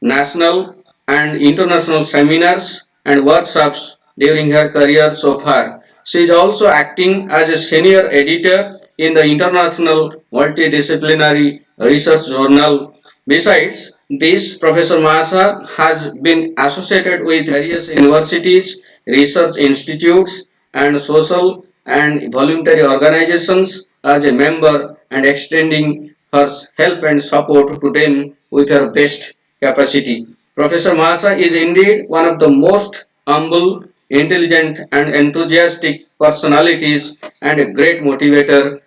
national and international seminars and workshops during her career so far. She is also acting as a senior editor in the International Multidisciplinary Research Journal. Besides this, Professor Mahasa has been associated with various universities, research institutes, and social and voluntary organizations as a member and extending her help and support to them with her best capacity. Professor Mahasa is indeed one of the most humble, intelligent, and enthusiastic personalities and a great motivator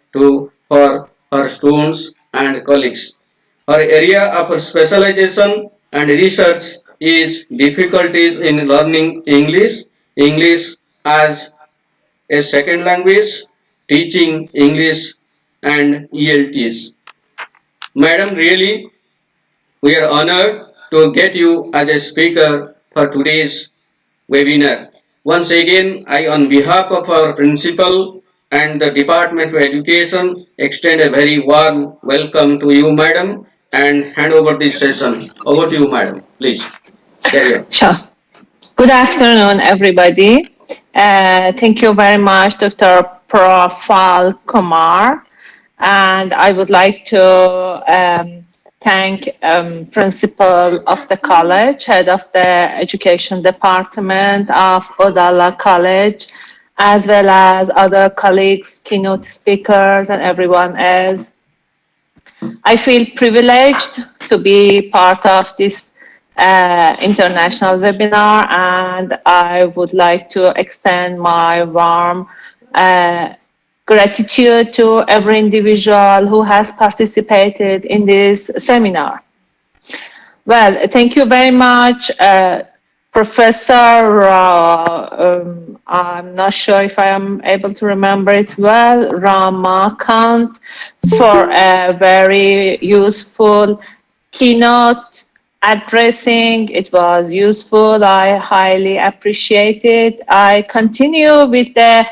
for her students and colleagues. Her area of specialization and research is difficulties in learning English as a second language, teaching English and ELTs. Madam, really, we are honored to get you as a speaker for today's webinar. Once again, I, on behalf of our principal and the Department of Education, extend a very warm welcome to you, madam, and hand over this session. Over to you, madam. Please, carry on. Sure. Good afternoon, everybody. Thank you very much, Dr. Profal Kumar. And I would like to thank principal of the college, head of the education department of Udala College, as well as other colleagues, keynote speakers, and everyone else. I feel privileged to be part of this international webinar, and I would like to extend my warm gratitude to every individual who has participated in this seminar. Well, thank you very much, Professor, I'm not sure if I am able to remember it well, Ramakant, for a very useful keynote addressing. It was useful. I highly appreciate it. I continue with the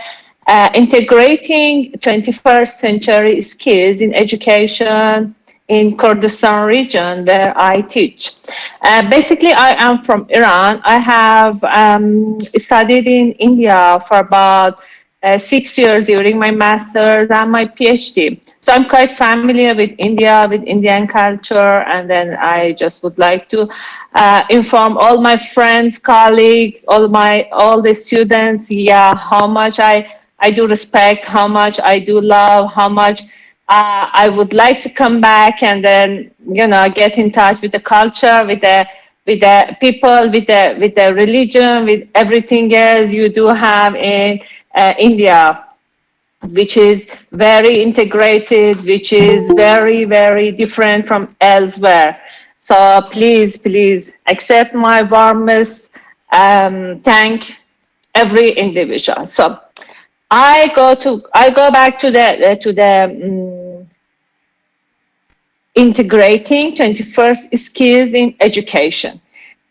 integrating 21st century skills in education in Kurdistan region where I teach. Basically, I am from Iran. I have studied in India for about 6 years during my master's and my PhD. So I'm quite familiar with India, with Indian culture, and then I just would like to inform all my friends, colleagues, all the students, how much I do respect, how much I do love, how much I would like to come back and then, get in touch with the culture, with the people, with the religion, with everything else you do have in India, which is very integrated, which is very, very different from elsewhere. So please accept my warmest thank every individual. So I go back to the integrating 21st skills in education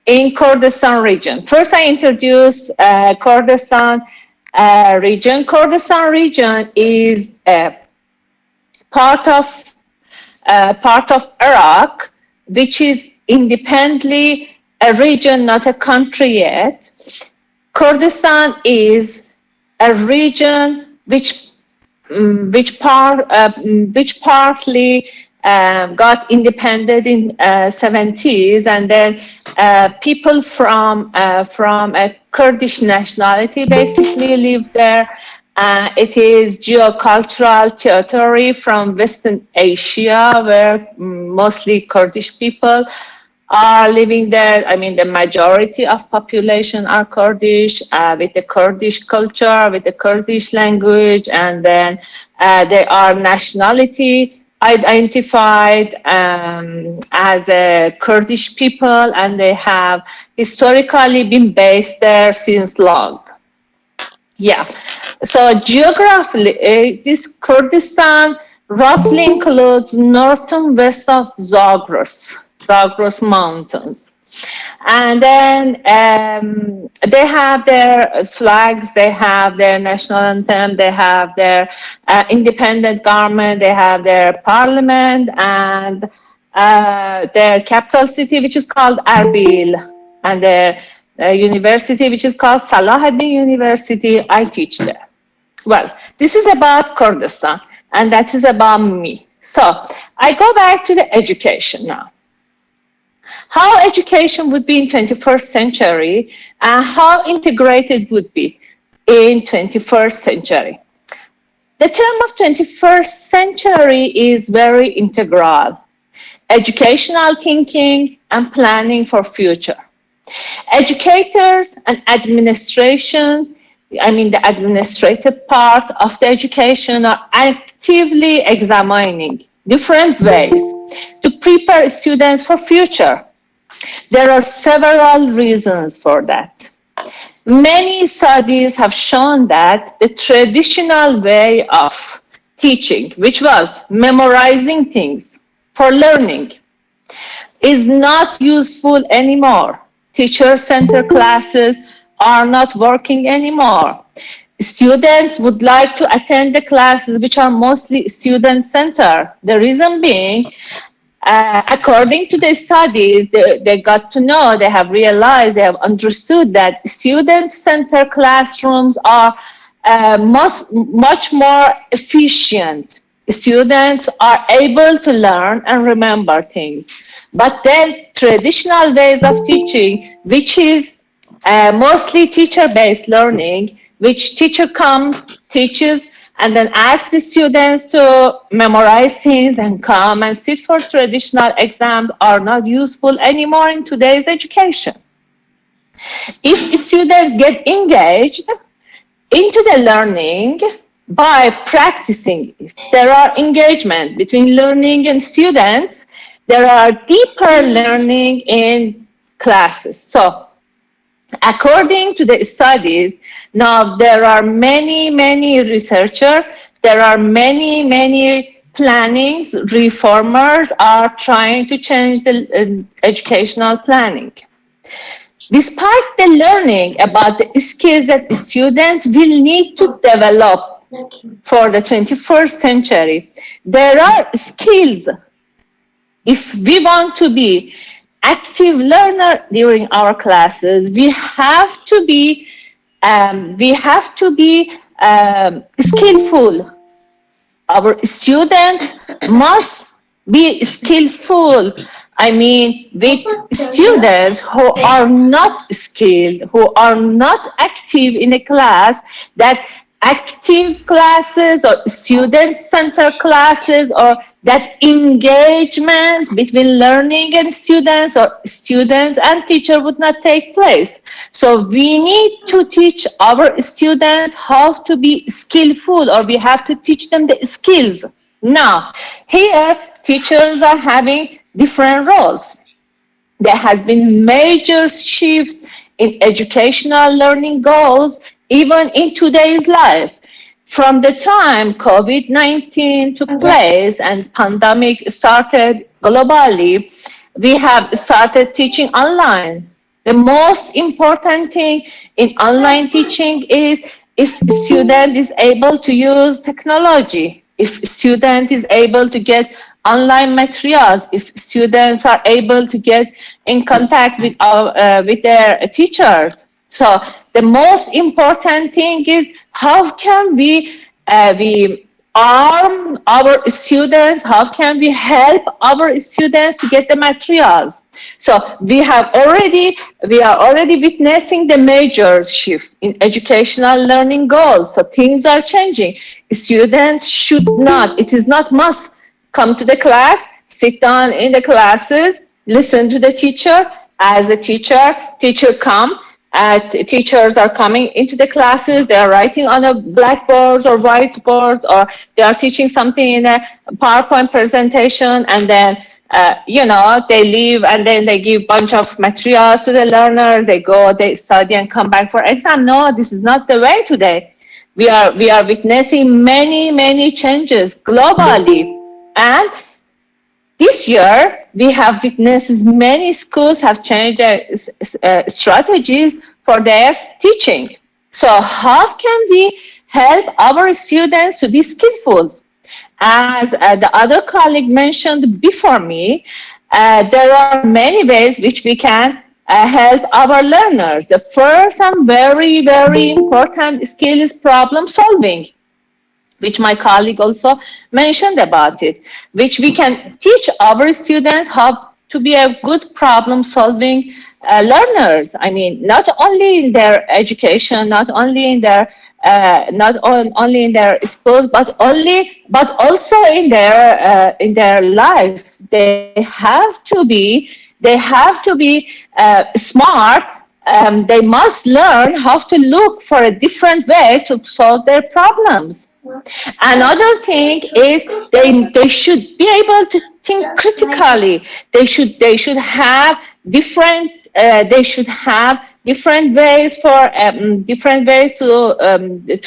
in Kurdistan region. First, I introduce Kurdistan region. Kurdistan region is part of Iraq, which is independently a region, not a country yet. Kurdistan is a region which partly got independent in 70s, and then people from a Kurdish nationality basically live there. It is geocultural territory from Western Asia, where mostly Kurdish people are living there. I mean, the majority of population are Kurdish, with the Kurdish culture, with the Kurdish language, and then they are nationality identified as a Kurdish people, and they have historically been based there since long. Yeah. So geographically, this Kurdistan roughly includes north and west of Zagros Mountains. And then they have their flags, they have their national anthem, they have their independent government, they have their parliament, and their capital city, which is called Erbil, and their university, which is called Salahuddin University. I teach there. Well, this is about Kurdistan, and that is about me. So I go back to the education now. How education would be in 21st century and how integrated would be in 21st century. The term of 21st century is very integral. Educational thinking and planning for future. Educators and administration, I mean the administrative part of the education, are actively examining different ways to prepare students for future. There are several reasons for that. Many studies have shown that the traditional way of teaching, which was memorizing things for learning, is not useful anymore. Teacher-centered classes are not working anymore. Students would like to attend the classes which are mostly student-centered. The reason being, according to the studies, they got to know, they have realized, they have understood that student-centered classrooms are much more efficient. Students are able to learn and remember things. But then traditional ways of teaching, which is mostly teacher-based learning, which teacher comes, teaches, and then ask the students to memorize things and come and sit for traditional exams, are not useful anymore in today's education. If students get engaged into the learning by practicing, if there are engagement between learning and students, there are deeper learning in classes. So according to the studies, now there are many researchers, there are many plannings, reformers are trying to change the educational planning. Despite the learning about the skills that students will need to develop for the 21st century, there are skills. If we want to be active learner during our classes, we have to be skillful. Our students must be skillful. I mean, with students who are not skilled, who are not active in a class, that active classes or student-centered classes, or that engagement between learning and students or students and teacher would not take place. So we need to teach our students how to be skillful, or we have to teach them the skills. Now, here teachers are having different roles. There has been major shift in educational learning goals even in today's life. From the time COVID-19 took place and pandemic started globally, we have started teaching online. The most important thing in online teaching is if student is able to use technology, if student is able to get online materials, if students are able to get in contact with their teachers. So the most important thing is how can we arm our students, how can we help our students to get the materials. So we are already witnessing the major shift in educational learning goals. So things are changing. Students should not, it is not must come to the class, sit down in the classes, listen to the teacher. As a teacher come, teachers are coming into the classes, they are writing on a blackboard or whiteboard, or they are teaching something in a PowerPoint presentation, and then they leave and then they give a bunch of materials to the learners, they go, they study and come back for exam. No, this is not the way today. We are witnessing many changes globally. And this year, we have witnessed many schools have changed their strategies for their teaching. So how can we help our students to be skillful? As the other colleague mentioned before me, there are many ways which we can help our learners. The first and very, very important skill is problem solving, which my colleague also mentioned about it, which we can teach our students how to be a good problem solving learners. I mean, not only in their education, not only in their only in their schools, but also in their life. They have to be smart. They must learn how to look for a different way to solve their problems. Another thing is they should be able to think critically. They should have different different ways to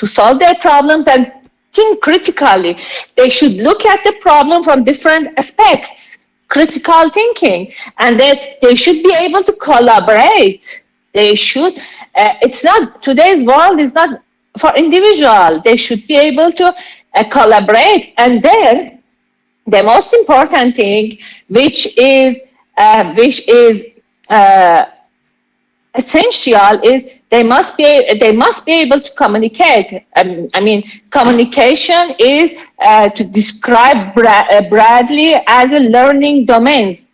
solve their problems and think critically. They should look at the problem from different aspects, critical thinking, and then they should be able to collaborate. They should. It's not, today's world is not for individual. They should be able to collaborate, and then the most important thing, which is essential, is they must be able to communicate. I mean, communication is to describe broadly as a learning domains.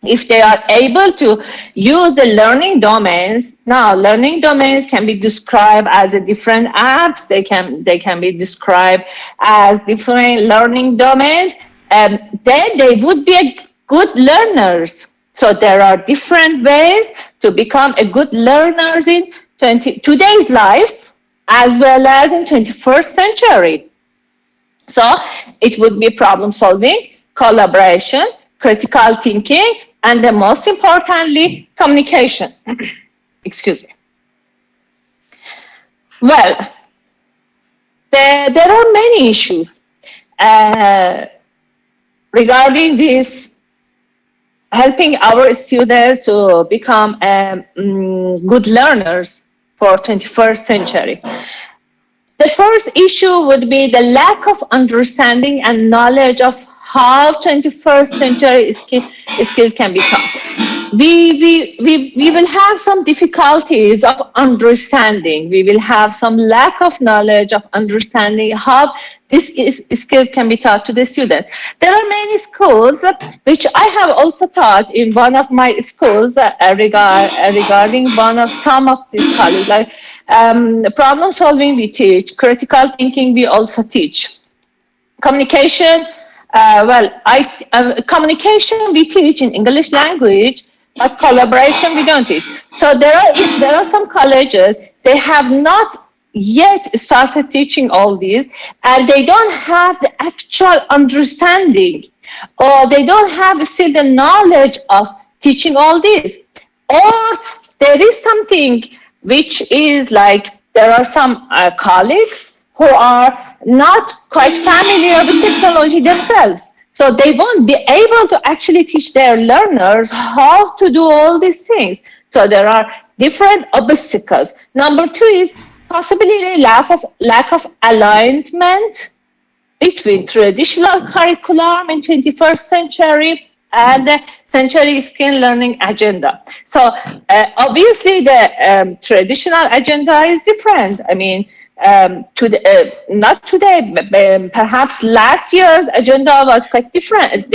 If they are able to use the learning domains, now learning domains can be described as a different apps. They can be described as different learning domains, and then they would be good learners. So there are different ways to become a good learners in today's life as well as in 21st century. So it would be problem solving, collaboration, critical thinking, and the most importantly, communication. Excuse me. Well, there are many issues regarding this, helping our students to become good learners for 21st century. The first issue would be the lack of understanding and knowledge of how 21st century skills can be taught. We will have some difficulties of understanding. We will have some lack of knowledge of understanding how this skills can be taught to the students. There are many schools, which I have also taught in one of my schools regarding some of these colleges. Like problem solving we teach, critical thinking we also teach. Communication, communication we teach in English language, but collaboration we don't teach. So there are some colleges, they have not yet started teaching all these, and they don't have the actual understanding, or they don't have still the knowledge of teaching all these. Or there is something which is like, there are some colleagues who are not quite familiar with technology themselves. So they won't be able to actually teach their learners how to do all these things. So there are different obstacles. Number two is possibly lack of alignment between traditional curriculum in 21st century and the century skill learning agenda. So obviously the traditional agenda is different. I mean, not today, but perhaps last year's agenda was quite different.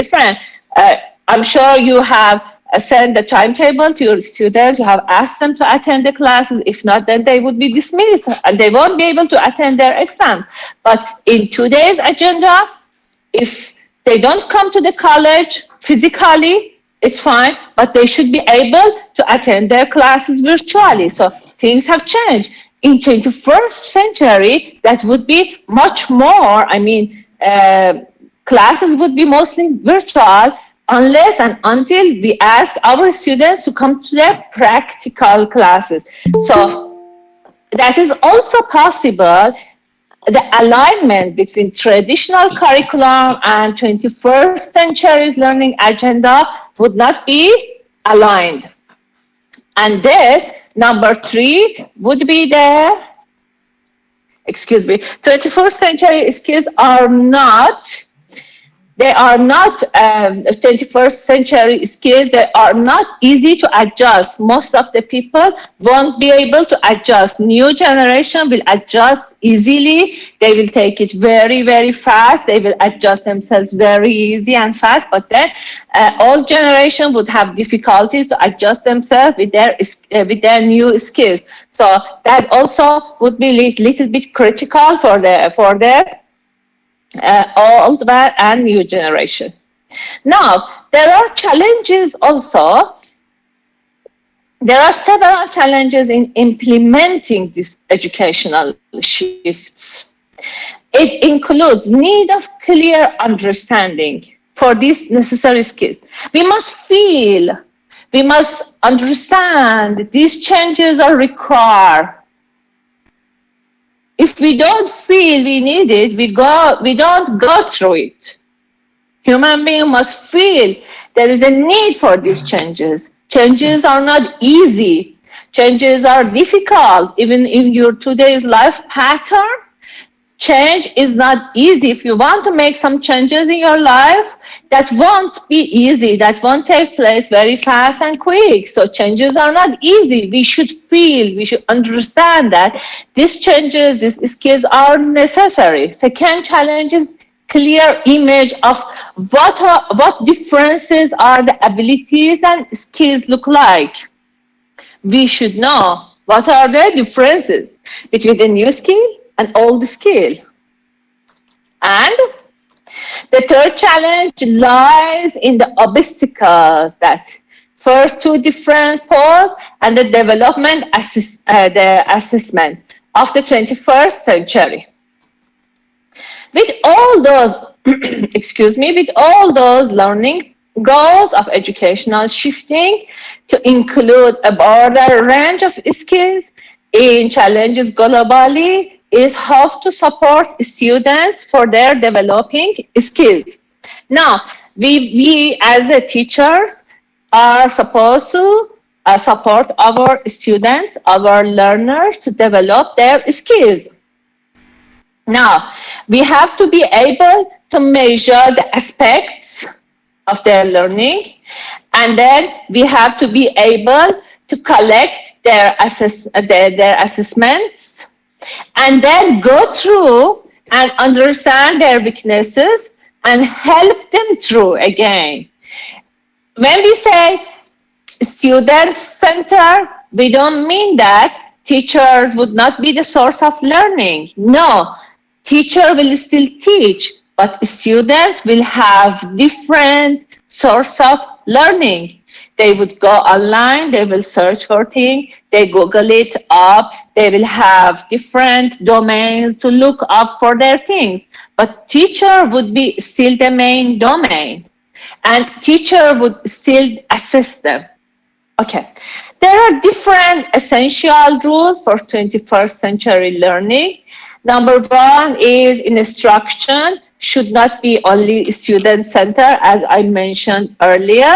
I'm sure you have sent the timetable to your students, you have asked them to attend the classes. If not, then they would be dismissed and they won't be able to attend their exams. But in today's agenda, if they don't come to the college physically, it's fine, but they should be able to attend their classes virtually. So things have changed. In 21st century, that would be much more. I mean, classes would be mostly virtual unless and until we ask our students to come to their practical classes. So that is also possible. The alignment between traditional curriculum and 21st century's learning agenda would not be aligned. And then number three would be the 21st century skills are not, they are not 21st century skills. They are not easy to adjust. Most of the people won't be able to adjust. New generation will adjust easily. They will take it very, very fast. They will adjust themselves very easy and fast. But then old generation would have difficulties to adjust themselves with their new skills. So that also would be a little bit critical for the old and new generation. Now, there are challenges also. There are several challenges in implementing these educational shifts. It includes need of clear understanding for these necessary skills. We must feel, we must understand these changes are required. If we don't feel we need it, we don't go through it. Human beings must feel there is a need for these changes. Changes are not easy. Changes are difficult. Even in your today's life pattern, change is not easy. If you want to make some changes in your life, that won't be easy. That won't take place very fast and quick. So changes are not easy. We should feel, we should understand that these changes, these skills are necessary. Second challenge is clear image of what differences are the abilities and skills look like. We should know what are the differences between the new skill and old skill. And the third challenge lies in the obstacles that first two different poles and the development the assessment of the 21st century. With all those, with all those learning goals of educational shifting to include a broader range of skills in challenges globally is how to support students for their developing skills. Now, we as a teachers are supposed to support our students, our learners to develop their skills. Now, we have to be able to measure the aspects of their learning, and then we have to be able to collect their assessments, and then go through and understand their weaknesses and help them through again. When we say student-centered, we don't mean that teachers would not be the source of learning. No, teacher will still teach, but students will have different source of learning. They would go online, they will search for things, they Google it up, they will have different domains to look up for their things. But teacher would be still the main domain, and teacher would still assess them. Okay, there are different essential rules for 21st century learning. Number one is instruction should not be only student-centered, as I mentioned earlier.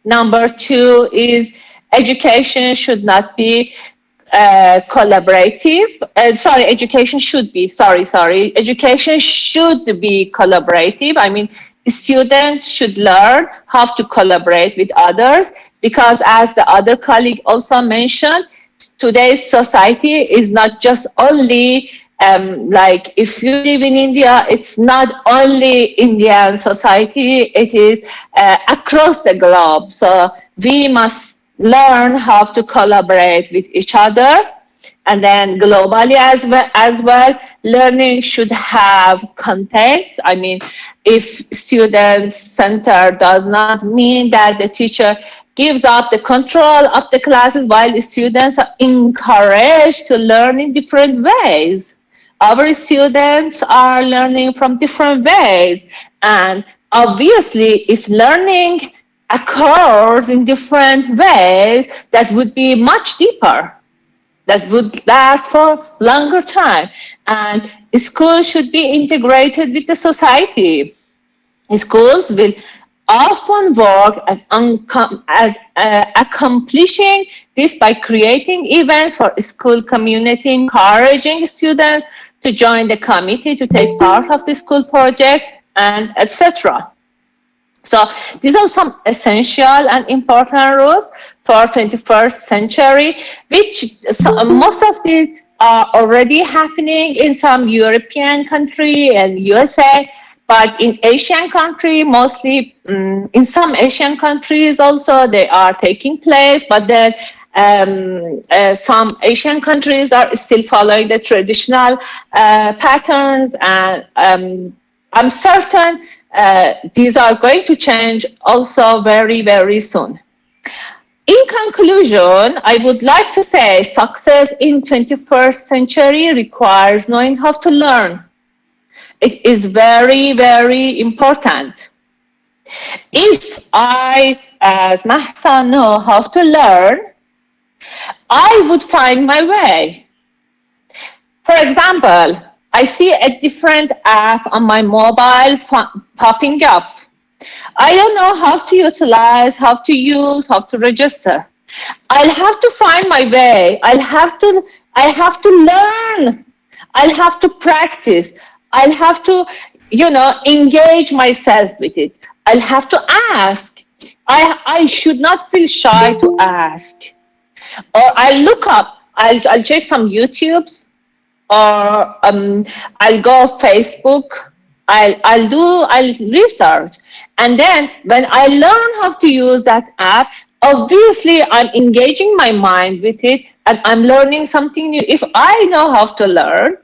Number two is education should not be collaborative. Education should be collaborative. I mean, students should learn how to collaborate with others, because as the other colleague also mentioned, today's society is not just only like if you live in India, it's not only Indian society, it is across the globe. So we must learn how to collaborate with each other. And then globally as well, learning should have context. I mean, if student-centered does not mean that the teacher gives up the control of the classes while the students are encouraged to learn in different ways. Our students are learning from different ways. And obviously, if learning occurs in different ways, that would be much deeper. That would last for longer time. And schools should be integrated with the society. Schools will often work at accomplishing this by creating events for school community, encouraging students to join the committee, to take part of the school project, and etc. So these are some essential and important rules for 21st century, which most of these are already happening in some European country and USA, but in Asian country, mostly in some Asian countries also they are taking place, but then some Asian countries are still following the traditional patterns, and I'm certain these are going to change also very, very soon. In conclusion, I would like to say success in 21st century requires knowing how to learn. It is very, very important. If I, as Mahsa, know how to learn, I would find my way. For example, I see a different app on my mobile popping up. I don't know how to utilize, how to use, how to register. I'll have to find my way. I have to learn. I'll have to practice. I'll have to, engage myself with it. I'll have to ask. I should not feel shy to ask. Or I'll look up. I'll check some YouTubes, or I'll go Facebook. I'll research, and then when I learn how to use that app, obviously I'm engaging my mind with it, and I'm learning something new. If I know how to learn,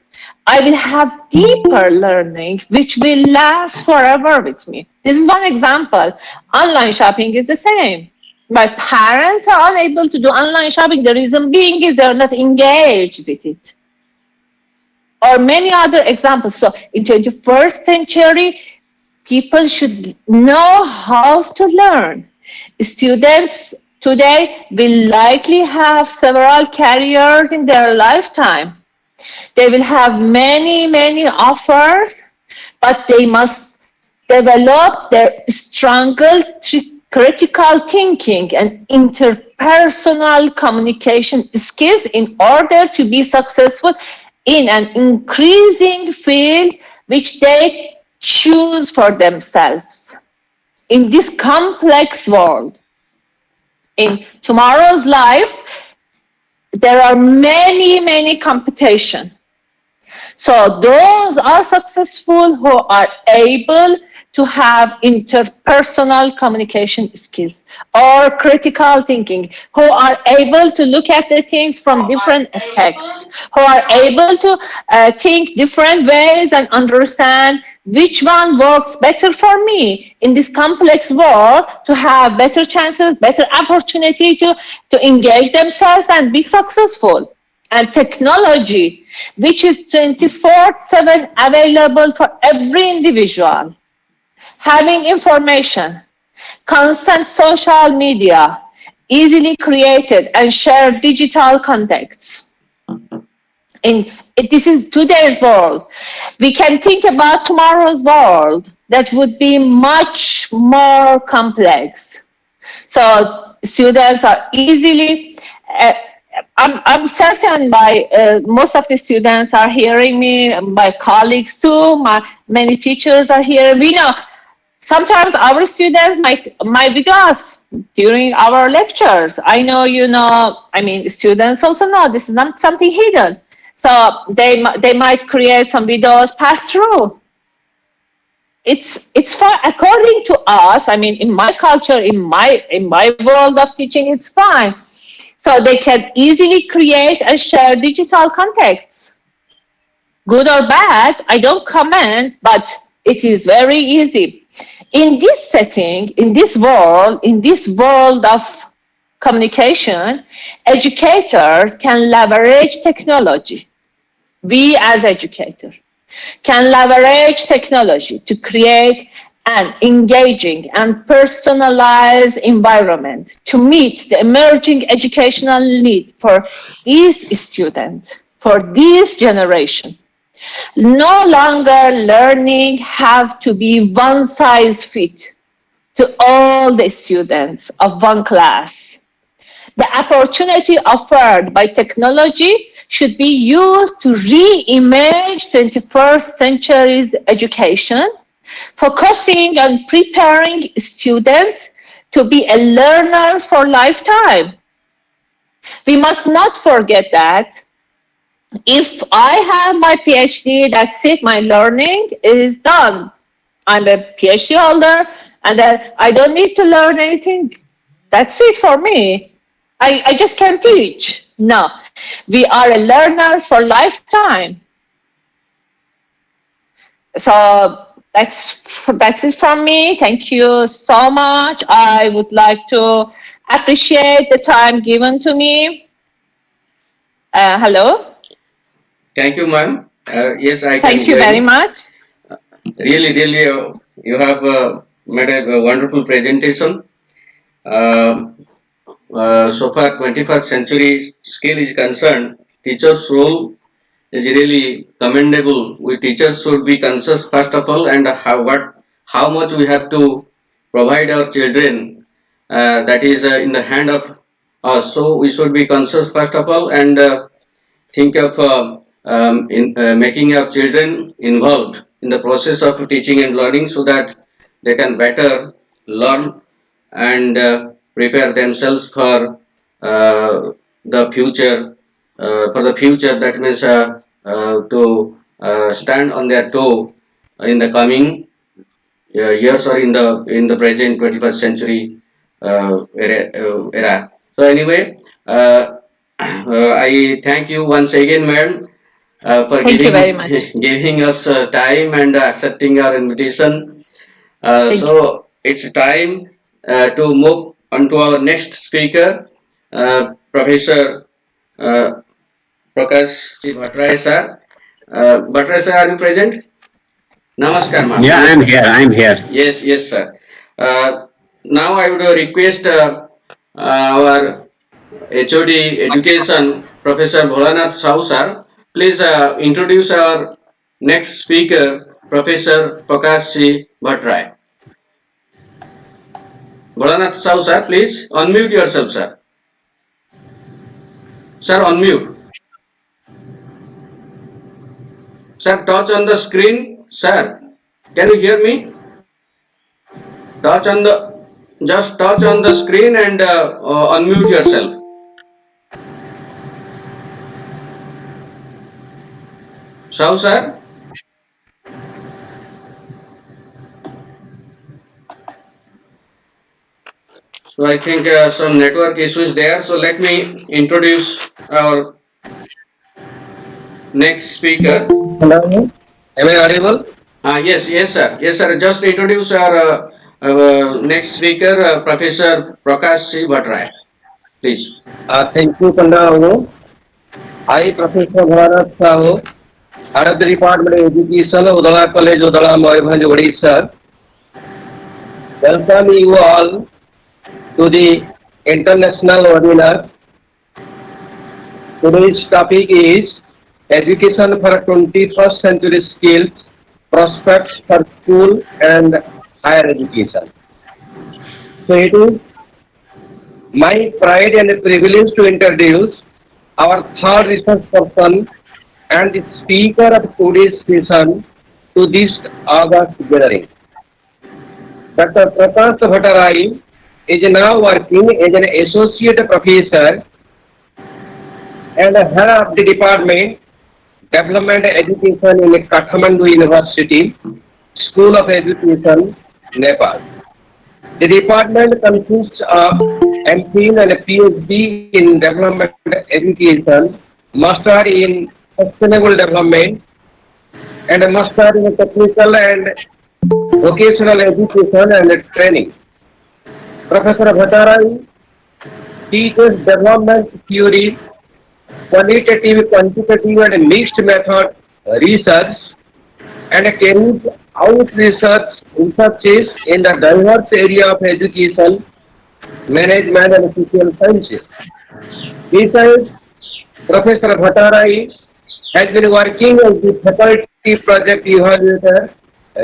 I will have deeper learning, which will last forever with me. This is one example. Online shopping is the same. My parents are unable to do online shopping. The reason being is they're not engaged with it. Or many other examples. So in 21st century, people should know how to learn. Students today will likely have several careers in their lifetime. They will have many, many offers, but they must develop their stronger critical thinking and interpersonal communication skills in order to be successful in an increasing field which they choose for themselves. In this complex world, in tomorrow's life, there are many, many competition. So those are successful who are able to have interpersonal communication skills or critical thinking, who are able to look at the things from different aspects, who are able to think different ways and understand which one works better for me in this complex world, to have better chances, better opportunity to engage themselves and be successful. And technology, which is 24/7 available for every individual, having information, constant social media, easily created and shared digital contacts. This is today's world. We can think about tomorrow's world that would be much more complex. So students are easily, I'm certain most of the students are hearing me, my colleagues too, many teachers are here. We know sometimes our students might be us during our lectures. I know, students also know this is not something hidden. So they might create some videos, pass through. It's fine according to us. In my culture, in my world of teaching, it's fine. So they can easily create and share digital contacts. Good or bad, I don't comment, but it is very easy. In this setting, in this world of communication, educators can leverage technology. We as educators can leverage technology to create an engaging and personalized environment to meet the emerging educational need for each student, for this generation. No longer learning have to be one size fit to all the students of one class. The opportunity offered by technology should be used to re-image 21st century's education, focusing on preparing students to be a learners for lifetime. We must not forget that if I have my PhD, that's it, my learning is done. I'm a PhD holder and I don't need to learn anything. That's it for me. I just can teach. No, we are learners for lifetime. So that's it from me. Thank you so much. I would like to appreciate the time given to me. Hello. Thank you, ma'am. Yes, I can Thank you hear very you. much. Really, you have made a wonderful presentation. Uh, so far, 21st century skill is concerned, teacher's role is really commendable. We teachers should be conscious first of all, and how much we have to provide our children. That is in the hand of us. So we should be conscious first of all, and think of in making our children involved in the process of teaching and learning, so that they can better learn and prepare themselves for the future. For the future, that means to stand on their toe in the coming years, or in the present 21st century era. So anyway, I thank you once again, madam, for Thank you very much. giving us time and accepting our invitation. Thank you. So it's time to move on to our next speaker, Professor Prakash Bhattrai sir. Bhattrai sir, are you present? Namaskar, ma'am. Yeah, I'm here. I'm here. Yes, sir. Now I would request our HOD Education, Professor Bholanath Sahu sir. Please introduce our next speaker, Professor Prakash Bhattrai. Bholanath Sahu sir, please unmute yourself, sir. Sir, unmute. Sir, touch on the screen. Sir, can you hear me? Just touch on the screen and unmute yourself. Sahu sir? So I think some network issues there. So let me introduce our next speaker. Hello. Am I audible? Yes, sir. Yes, sir. Just introduce our next speaker, Professor Prakash Bhattrai. Please. Thank you, Pandavu. I, Professor Bharat Sahu, Head of the Department of Education, Udala College, Udala, Moyabhanj, Odisha. Welcome you all to the international webinar. Today's topic is Education for 21st Century Skills, Prospects for School and Higher Education. So it is my pride and privilege to introduce our third research person and the speaker of today's session to this August gathering. Dr. Prakash Bhattrai is now working as an associate professor and head of the department Development Education in Kathmandu University, School of Education, Nepal. The department consists of MPhil and PhD in Development Education, Master in Sustainable Development, and a Master in Technical and Vocational Education and Training. Professor Bhattrai teaches development theory, qualitative, quantitative and mixed method research, and carries out researches in the diverse area of education, management and social sciences. Besides, Professor Bhattrai has been working as the faculty project evaluator,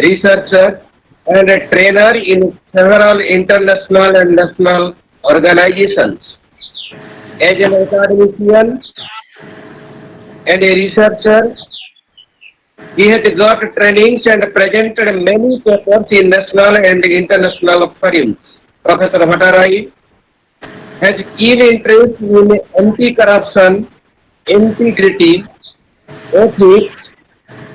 researcher and a trainer in several international and national organizations. As an academician, and a researcher. He has got trainings and presented many papers in national and international forums. Professor Bhattarai has keen interest in anti-corruption, integrity, ethics,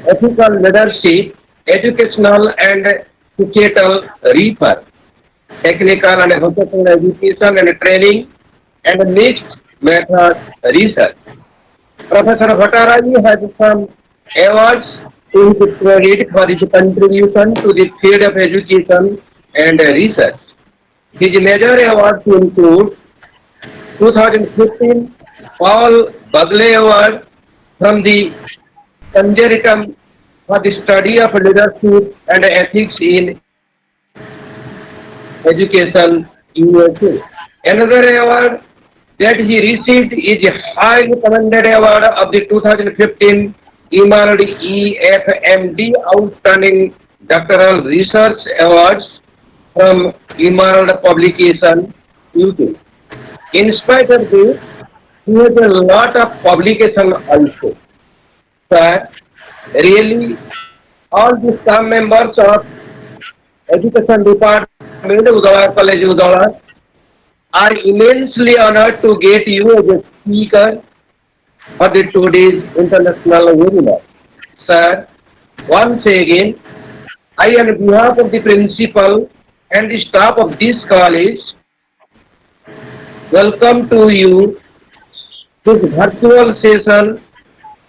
ethical leadership, educational and societal reform, technical and vocational education and training, and mixed method research. Professor Bhattarai has some awards to his credit for his contribution to the field of education and research. His major awards include 2015 Paul Bagley Award from the Consortium for the Study of Leadership and Ethics in Education, USA. Another award that he received is the highly commended award of the 2015 Emerald EFMD Outstanding Doctoral Research Awards from Emerald Publication, UK. In spite of this, he has a lot of publication also. Sir, really, all the staff members of Education Department, Udala College, Udala, are immensely honored to get you as a speaker for the today's international webinar. Sir, once again, I on behalf of the principal and the staff of this college, welcome to you this virtual session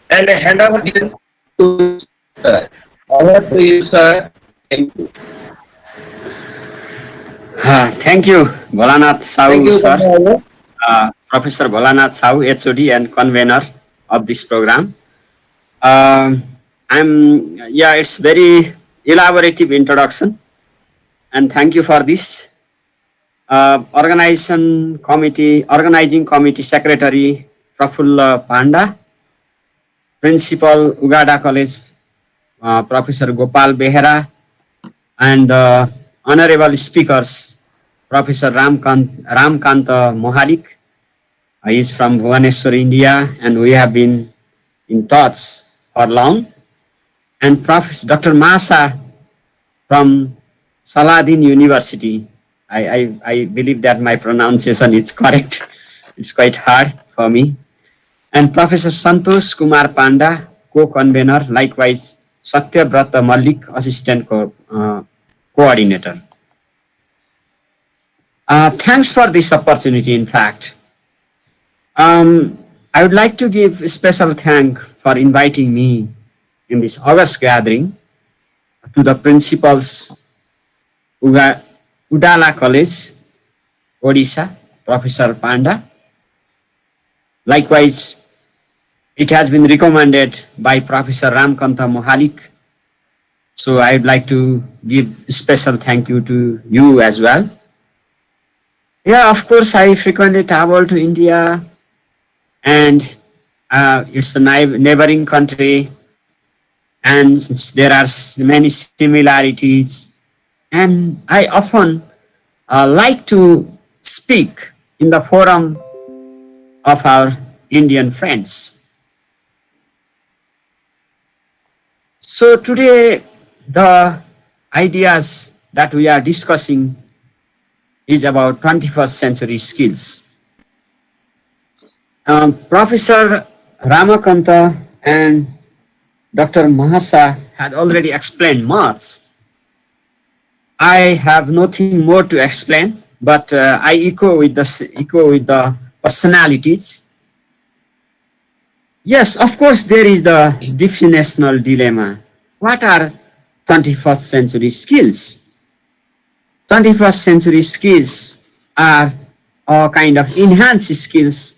and hand over to sir. Over to you, sir. Thank you. Thank you, Bholanath Sahu, Thank you, sir. sir. Professor Bholanath Sahu, HOD and convener of this program. It's very elaborative introduction, and thank you for this. Organizing committee secretary Prafulla Panda, principal Ugada College Professor Gopal Behera, and honorable speakers Professor Ramkanta Mohalik. He is from Bhubaneswar, India, and we have been in touch for long. And Professor Dr. Masa from Saladin University. I believe that my pronunciation is correct. It's quite hard for me. And Professor Santosh Kumar Panda, co-convener, likewise Satyabrata Malik, assistant coordinator. Thanks for this opportunity, in fact. I would like to give a special thank for inviting me in this August gathering to the principals Udala College, Odisha, Professor Panda. Likewise, it has been recommended by Professor Ramkanta Mohalik. So I would like to give a special thank you to you as well. Yeah, of course, I frequently travel to India, and it's a neighboring country, and there are many similarities. And I often like to speak in the forum of our Indian friends. So today, the ideas that we are discussing is about 21st century skills. Professor Ramakanta and Dr. Mahasa has already explained much. I have nothing more to explain, but I echo with the personalities. Yes, of course, there is the definitional dilemma. What are 21st century skills? 21st century skills are a kind of enhanced skills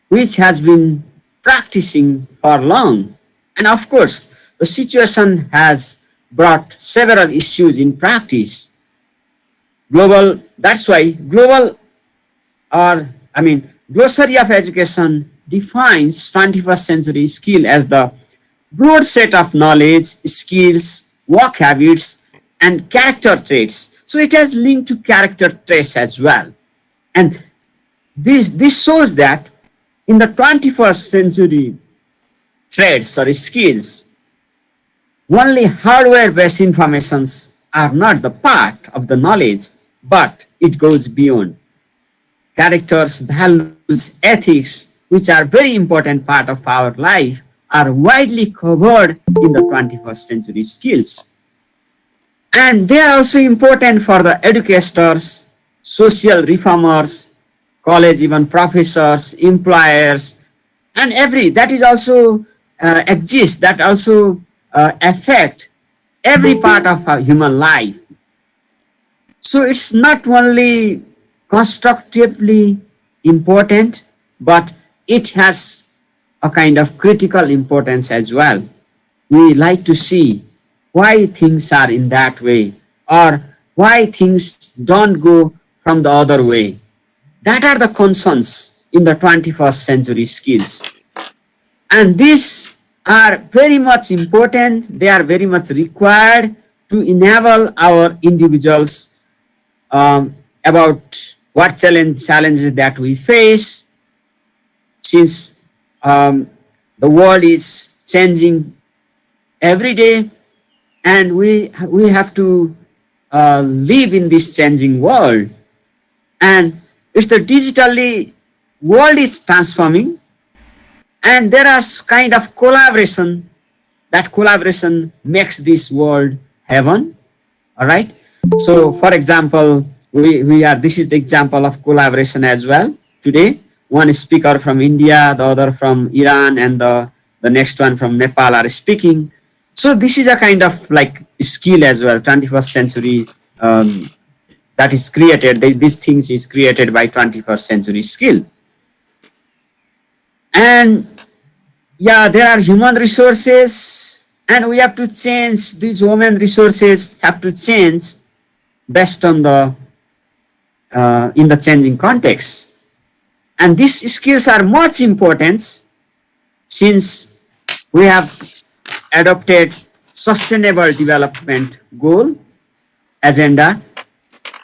which has been practicing for long. And of course, the situation has brought several issues in practice. Glossary of Education defines 21st century skill as the broad set of knowledge, skills, work habits, and character traits. So it has linked to character traits as well. And this shows that in the 21st century, traits or skills. Only hardware-based informations are not the part of the knowledge, but it goes beyond. Characters, values, ethics, which are very important part of our life, are widely covered in the 21st century skills. And they are also important for the educators, social reformers, college even professors, employers, and every that is also exists, that also affect every part of our human life. So it's not only constructively important, but it has a kind of critical importance as well. We like to see why things are in that way, or why things don't go from the other way. That are the concerns in the 21st century skills. And these are very much important. They are very much required to enable our individuals about what challenges that we face, since the world is changing every day, and we have to live in this changing world. And it's the digitally world is transforming, and there is kind of collaboration. That collaboration makes this world heaven. All right. So, for example, we are. This is the example of collaboration as well. Today, one speaker from India, the other from Iran, and the next one from Nepal are speaking. So this is a kind of like skill as well. 21st century that is created. These things is created by 21st century skill. And yeah, there are human resources, and we have to change. These human resources have to change based on the in the changing context. And these skills are much important since we have adopted sustainable development goal agenda.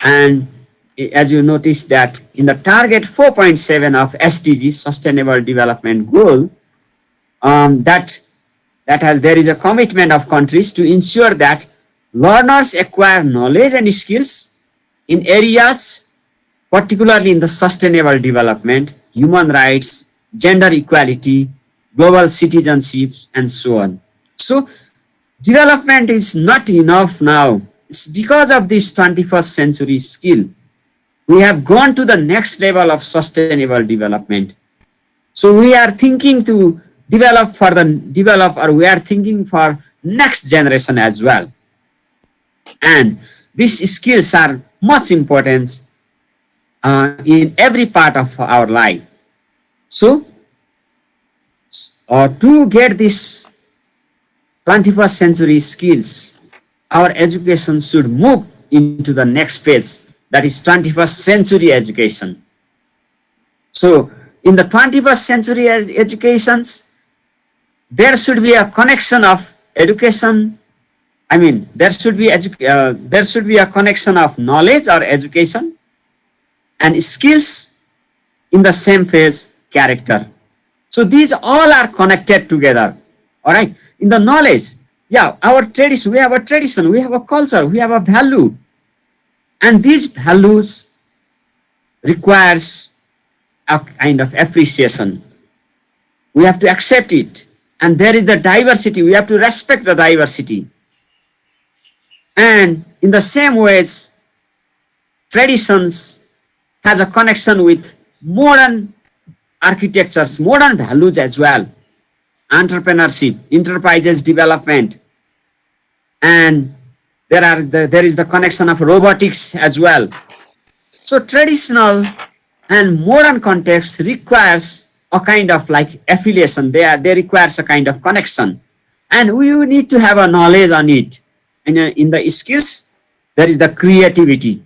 And as you notice that in the target 4.7 of SDG, Sustainable Development Goal, there is a commitment of countries to ensure that learners acquire knowledge and skills in areas, particularly in the sustainable development, human rights, gender equality, global citizenship, and so on. So development is not enough now. It's because of this 21st century skill. We have gone to the next level of sustainable development. So we are thinking to or we are thinking for next generation as well. And these skills are much important in every part of our life. So to get this 21st century skills, our education should move into the next phase, that is 21st century education. So in the 21st century educations, there should be a connection of education. I mean, there should be a connection of knowledge or education and skills in the same phase, character. So these all are connected together. All right. In the knowledge, yeah, our tradition, we have a tradition, we have a culture, we have a value. And these values requires a kind of appreciation. We have to accept it. And there is the diversity. We have to respect the diversity. And in the same ways, traditions has a connection with modern architectures, modern values as well. Entrepreneurship, enterprises development, and there is the connection of robotics as well. So traditional and modern context requires a kind of like affiliation. They requires a kind of connection, and we need to have a knowledge on it. And in the skills, there is the creativity,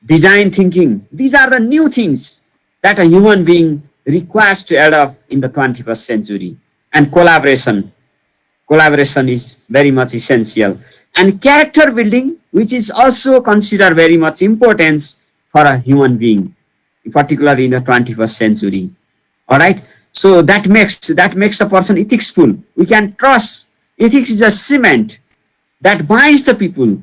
design thinking. These are the new things that a human being requires to adopt in the 21st century. And collaboration is very much essential. And character building, which is also considered very much important for a human being, particularly in the 21st century. All right. So that makes a person ethicsful. We can trust. Ethics is a cement that binds the people,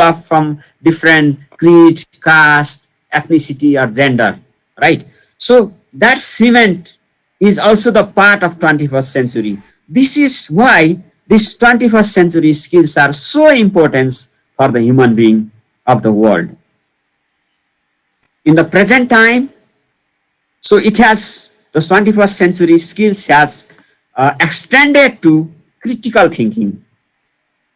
up from different creed, caste, ethnicity, or gender, right? So that cement is also the part of 21st century. This is why these 21st century skills are so important for the human being of the world. In the present time, so it has, the 21st century skills has extended to critical thinking.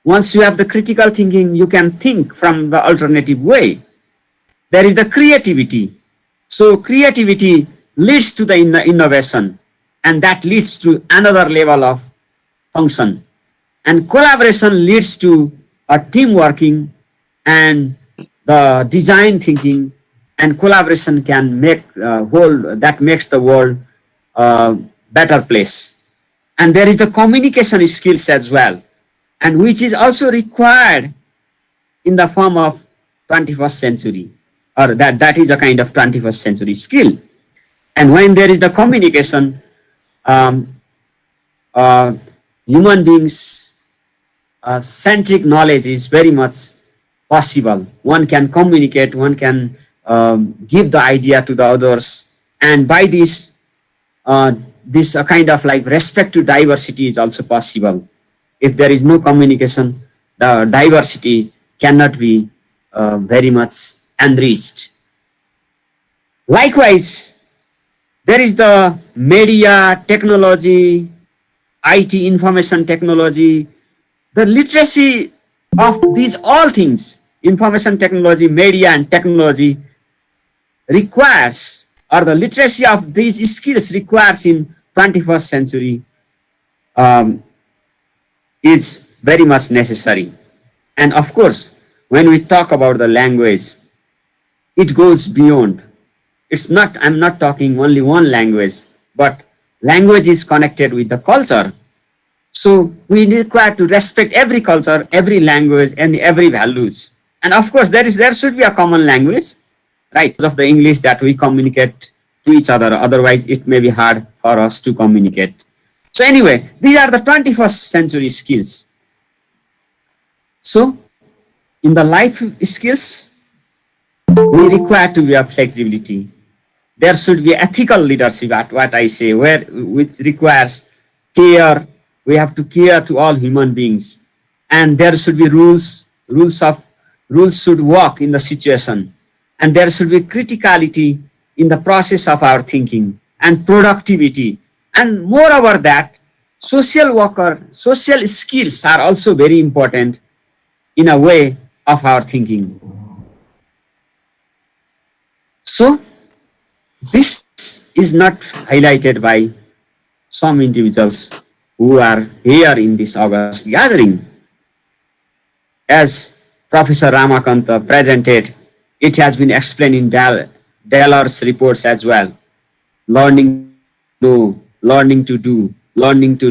Once you have the critical thinking, you can think from the alternative way. There is the creativity. So creativity leads to the innovation, and that leads to another level of function. And collaboration leads to a team working and the design thinking, and collaboration can make that makes the world a better place. And there is the communication skills as well, and which is also required in the form of 21st century, or that is a kind of 21st century skill. And when there is the communication, um, human beings centric knowledge is very much possible. One can communicate, one can give the idea to the others, and by this kind of like respect to diversity is also possible. If there is no communication, the diversity cannot be very much enriched. Likewise, there is the media, technology, IT, information technology, the literacy of these all things, information technology, media, and technology requires, or the literacy of these skills requires in 21st century is very much necessary. And of course, when we talk about the language, it goes beyond. It's not, I'm not talking only one language, but language is connected with the culture. So we require to respect every culture, every language, and every values. And of course, there should be a common language, right? Of the English that we communicate to each other. Otherwise, it may be hard for us to communicate. So anyway, these are the 21st century skills. So in the life skills, we require to have flexibility. There should be ethical leadership, at what I say, which requires care. We have to care to all human beings, and there should be rules should work in the situation, and there should be criticality in the process of our thinking, and productivity. And moreover that, social skills are also very important in a way of our thinking. So this is not highlighted by some individuals who are here in this August gathering. As Professor Ramakanta presented, it has been explained in Delor's reports as well. Learning to know, learning to do, learning to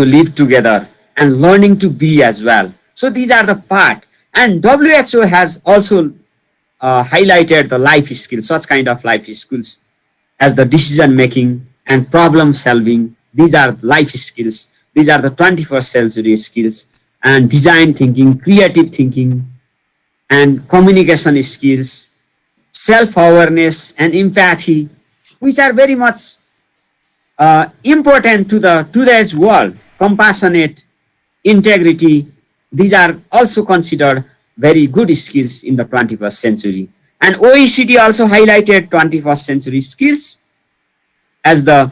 live together, and learning to be as well. So these are the part. And WHO has also highlighted the life skills, such kind of life skills as the decision making and problem solving. These are life skills. These are the 21st century skills, and design thinking, creative thinking, and communication skills, self-awareness and empathy, which are very much important to today's world. Compassionate, integrity, these are also considered very good skills in the 21st century. And OECD also highlighted 21st century skills as the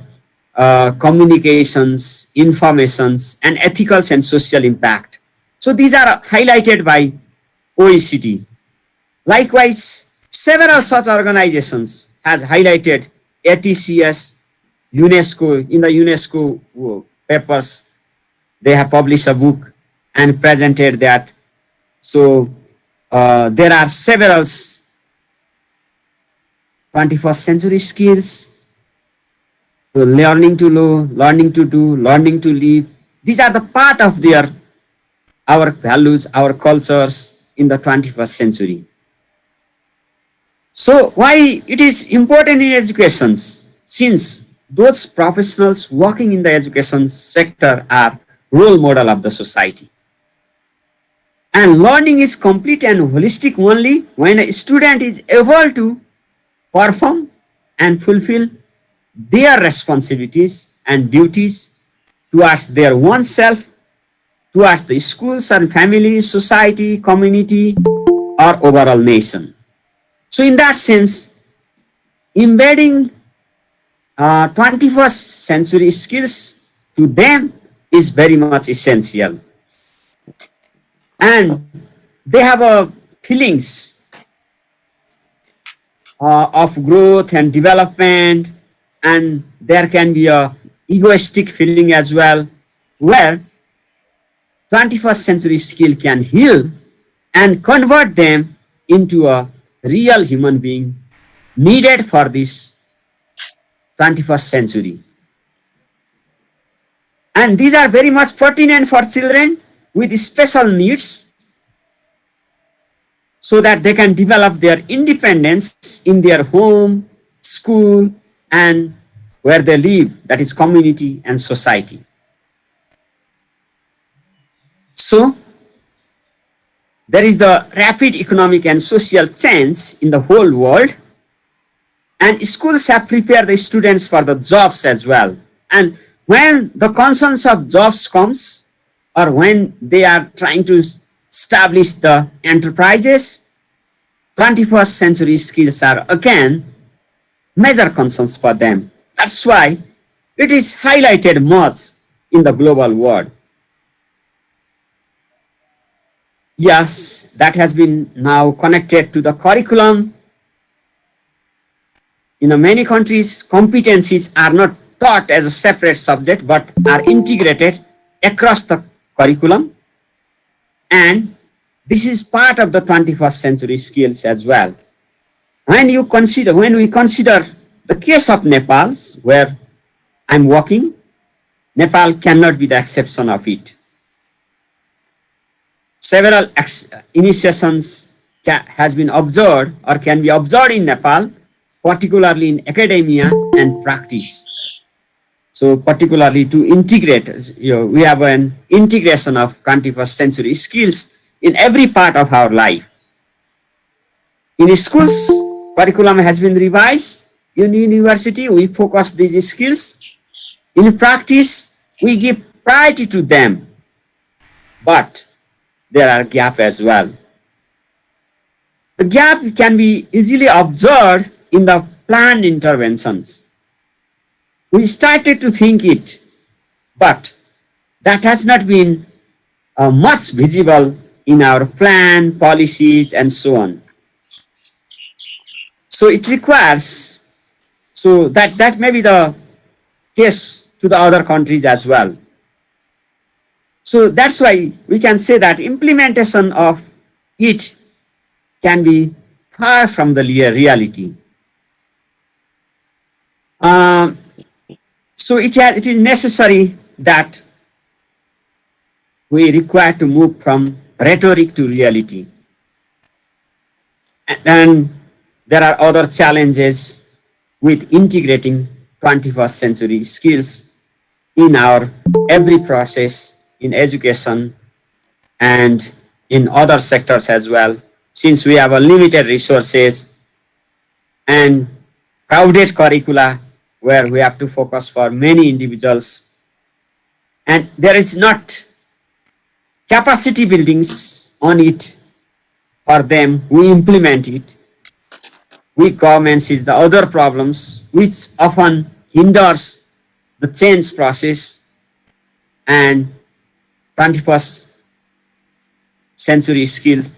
communications, informations, and ethical and social impact. So these are highlighted by OECD. Likewise, several such organizations has highlighted ATCS, UNESCO. In the UNESCO papers, they have published a book and presented that. So there are several 21st century skills. So learning to know, learning to do, learning to live. These are the part of our values, our cultures in the 21st century. So why it is important in education? since those professionals working in the education sector are role model of the society. And learning is complete and holistic only when a student is able to perform and fulfill their responsibilities and duties towards their own self, towards the schools and family, society, community, or overall nation. So, in that sense, embedding 21st century skills to them is very much essential. And they have a feelings of growth and development, and there can be a egoistic feeling as well, where 21st century skill can heal and convert them into a real human being needed for this 21st century. And these are very much pertinent for children with special needs so that they can develop their independence in their home, school, and where they live, that is community and society. So there is the rapid economic and social change in the whole world, and schools have prepared the students for the jobs as well. And when the concerns of jobs comes, or when they are trying to establish the enterprises, 21st century skills are again major concerns for them. That's why it is highlighted much in the global world. Yes, that has been now connected to the curriculum. In many countries, competencies are not taught as a separate subject but are integrated across the curriculum. And this is part of the 21st century skills as well. When we consider the case of Nepal, where I'm working, Nepal cannot be the exception of it. Several initiations has been observed or can be observed in Nepal, particularly in academia and practice. So particularly to integrate, we have an integration of 21st century skills in every part of our life. In schools, curriculum has been revised. In university, we focus these skills. In practice, we give priority to them. But there are gaps as well. The gap can be easily observed in the planned interventions. We started to think it, but that has not been much visible in our plan, policies, and so on. So it requires, so that may be the case to the other countries as well. So that's why we can say that implementation of it can be far from the reality. So it is necessary that we require to move from rhetoric to reality. And there are other challenges with integrating 21st century skills in our every process in education and in other sectors as well, since we have a limited resources and crowded curricula where we have to focus for many individuals, and there is not capacity buildings on it for them. We implement it. Weak governments is the other problems which often hinders the change process, and 21st century skills.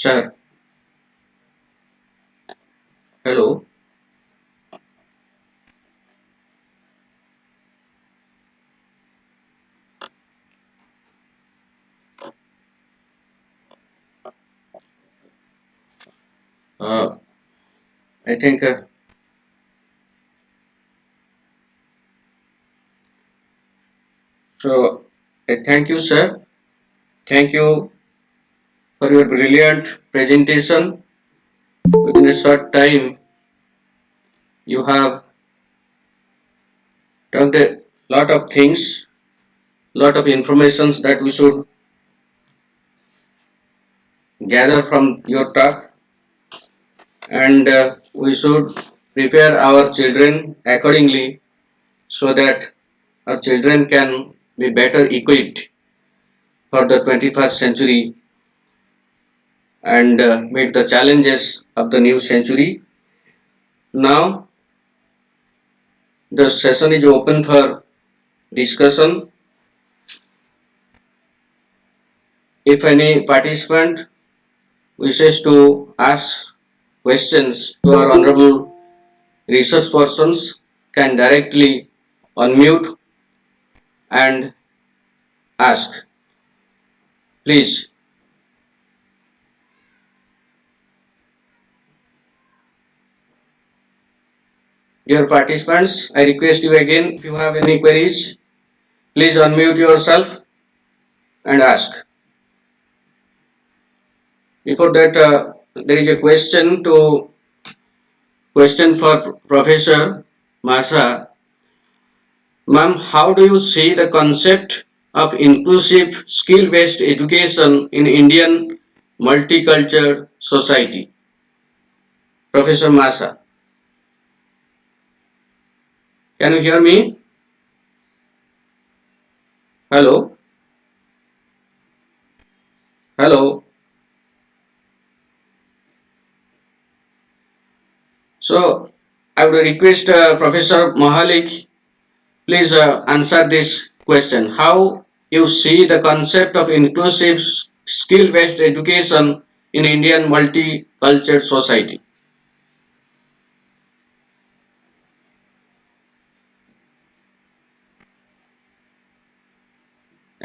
Sir. Hello. I think so. Thank you, sir. Thank you for your brilliant presentation. Within a short time, you have talked a lot of things, lot of informations that we should gather from your talk, and we should prepare our children accordingly so that our children can be better equipped for the 21st century and meet the challenges of the new century. Now, the session is open for discussion. If any participant wishes to ask questions to our honorable research persons, can directly unmute and ask. Please. Dear participants, I request you again, if you have any queries, please unmute yourself and ask. Before that, there is a question for Professor Masa. Ma'am, how do you see the concept of inclusive skill-based education in Indian multicultural society? Professor Masa, can you hear me? Hello? Hello? So, I would request Professor Mahalik, please answer this question. How you see the concept of inclusive skill-based education in Indian multicultural society?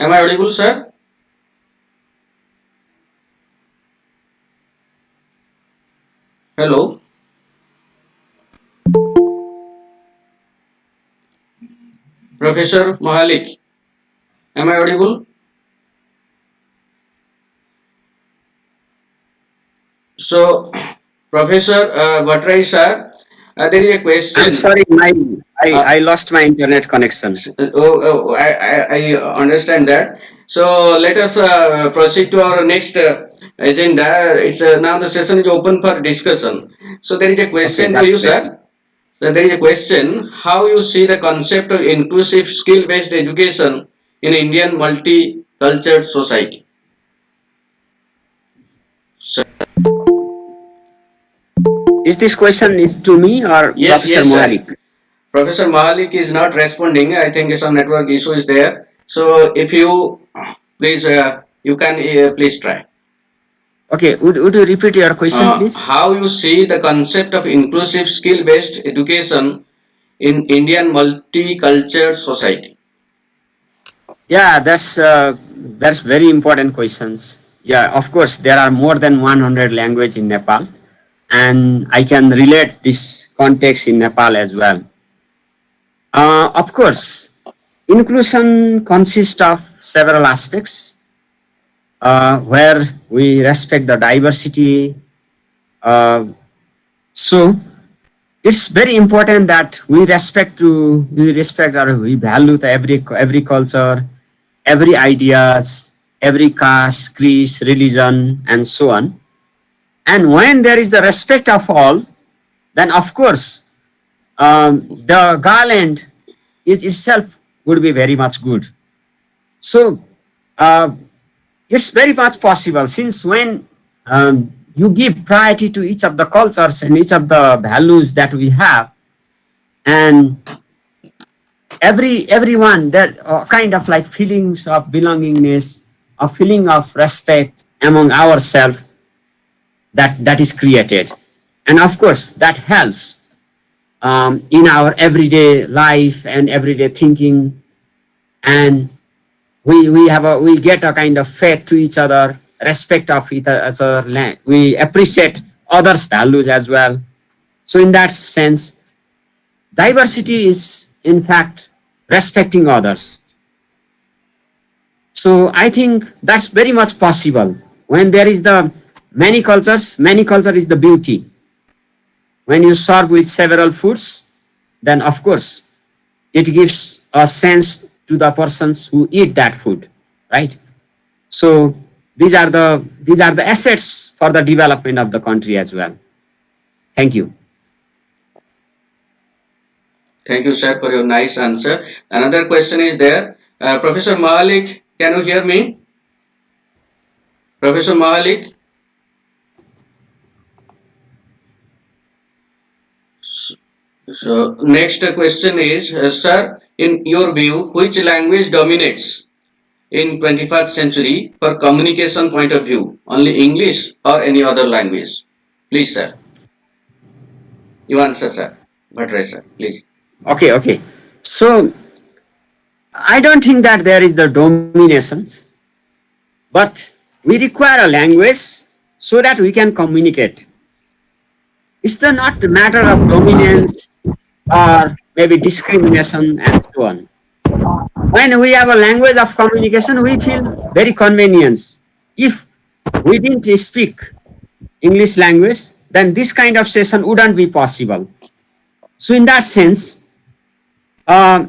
Am I audible, sir? Hello? Professor Mahalik, am I audible? So, Professor Bhatrai sir, there is a question. I'm sorry, I lost my internet connection. I understand that. So let us proceed to our next agenda. It's now the session is open for discussion. So there is a question to that's you, great. sir. So there is a question: how you see the concept of inclusive skill-based education in Indian multicultural society? Sir. Is this question is to me or Yes, Professor yes, sir. Mohalik? Professor Mahalik is not responding. I think some network issue is there. So if you please, you can please try. Okay, would you repeat your question, please? How you see the concept of inclusive skill-based education in Indian multicultural society? Yeah, that's very important questions. Yeah, of course, there are more than 100 language in Nepal, and I can relate this context in Nepal as well. Of course, inclusion consists of several aspects where we respect the diversity. So it's very important that we respect or we value the every culture, every ideas, every caste, creed, religion, and so on. And when there is the respect of all, then of course the garland is itself would be very much good. So uh, it's very much possible since when you give priority to each of the cultures and each of the values that we have, and everyone that kind of like feelings of belongingness, a feeling of respect among ourselves, that is created. And of course, that helps in our everyday life and everyday thinking. And we get a kind of faith to each other, respect of each other, we appreciate others' values as well. So in that sense, diversity is in fact respecting others. So I think that's very much possible. When there is the many culture is the beauty. When you serve with several foods, then of course it gives a sense to the persons who eat that food, right? So these are the assets for the development of the country as well. Thank you. Thank you, sir, for your nice answer. Another question is there. Professor Mahalik, can you hear me? Professor Mahalik? So, next question is, sir, in your view, which language dominates in 21st century for communication point of view? Only English or any other language? Please, sir. You answer, sir. Bhattrai, sir, please. Okay. So I don't think that there is the dominations, but we require a language so that we can communicate. It's not a matter of dominance or maybe discrimination and so on. When we have a language of communication, we feel very convenience. If we didn't speak English language, then this kind of session wouldn't be possible. So in that sense, there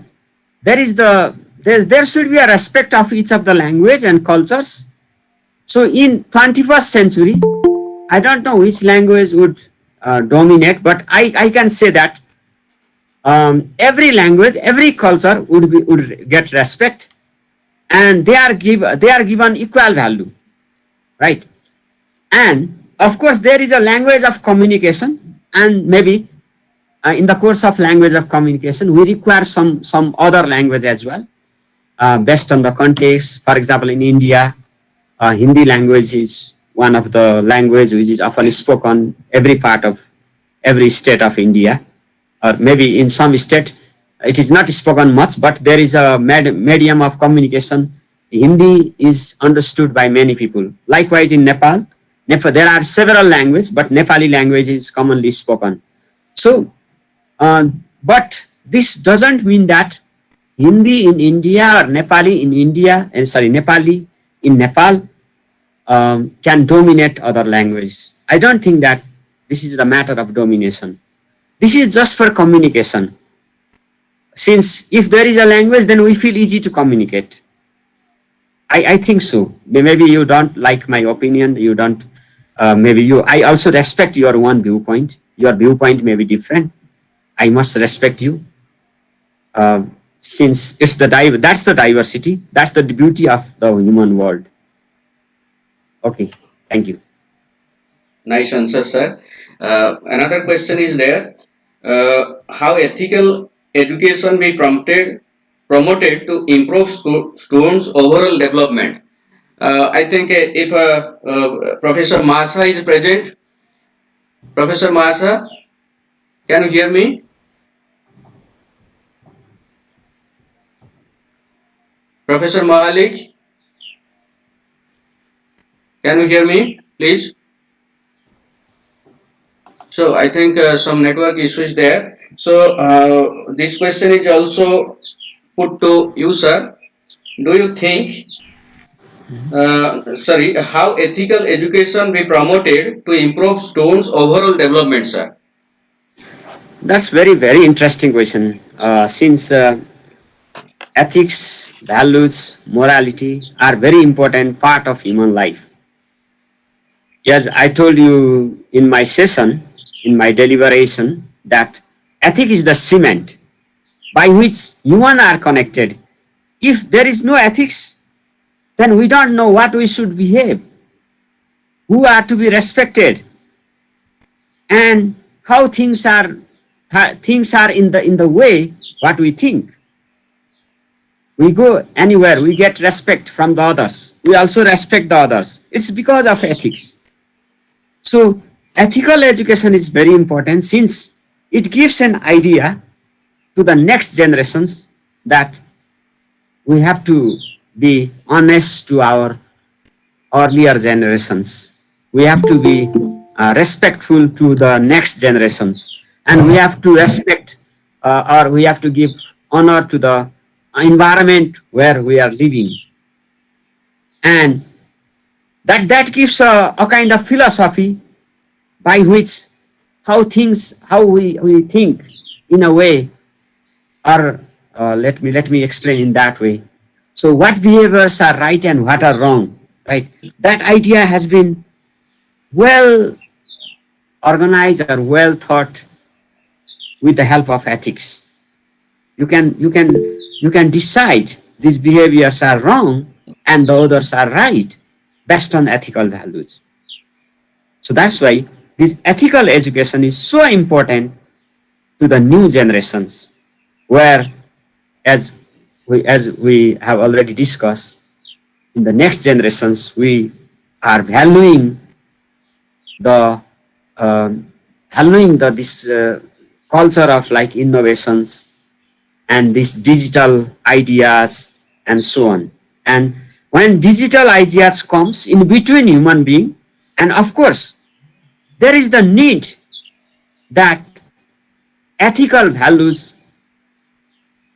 should be a respect of each of the language and cultures. So in 21st century, I don't know which language would dominate, but I can say that every language, every culture would get respect, and they are given equal value, right? And of course, there is a language of communication, and maybe in the course of language of communication, we require some other language as well, based on the context. For example, in India, Hindi language is one of the language which is often spoken every part of every state of India, or maybe in some state it is not spoken much, but there is a medium of communication. Hindi is understood by many people. Likewise, in Nepal, there are several languages, but Nepali language is commonly spoken. So, but this doesn't mean that Hindi in India or Nepali in India, Nepali in Nepal can dominate other languages. I don't think that this is the matter of domination. This is just for communication. Since if there is a language, then we feel easy to communicate. I think so. Maybe you don't like my opinion. You don't. I also respect your one viewpoint. Your viewpoint may be different. I must respect you. Since it's that's the diversity. That's the beauty of the human world. Okay. Thank you. Nice answer, sir. Another question is there. How ethical education be promoted to improve students' overall development? I think if Professor Masa is present, Professor Masa, can you hear me? Professor Mahalik, can you hear me, please? So I think some network issues there. So this question is also put to you, sir. Do you think, how ethical education be promoted to improve students' overall development, sir? That's very interesting question. Since ethics, values, morality are very important part of human life. Yes, I told you in my session, in my deliberation, that ethics is the cement by which humans are connected. If there is no ethics, then we don't know what we should behave, who are to be respected, and how things are in the way what we think. We go anywhere, we get respect from the others. We also respect the others. It's because of ethics. So ethical education is very important since it gives an idea to the next generations that we have to be honest to our earlier generations. We have to be respectful to the next generations, and we have to respect or we have to give honor to the environment where we are living, and that gives a kind of philosophy by which how we think in a way, or let me explain in that way. So what behaviors are right and what are wrong, right? That idea has been well organized or well thought with the help of ethics. You can decide these behaviors are wrong and the others are right based on ethical values. So that's why this ethical education is so important to the new generations, where as we have already discussed, in the next generations we are the valuing the this culture of like innovations and these digital ideas and so on. And when digital ideas comes in between human being, and of course there is the need that ethical values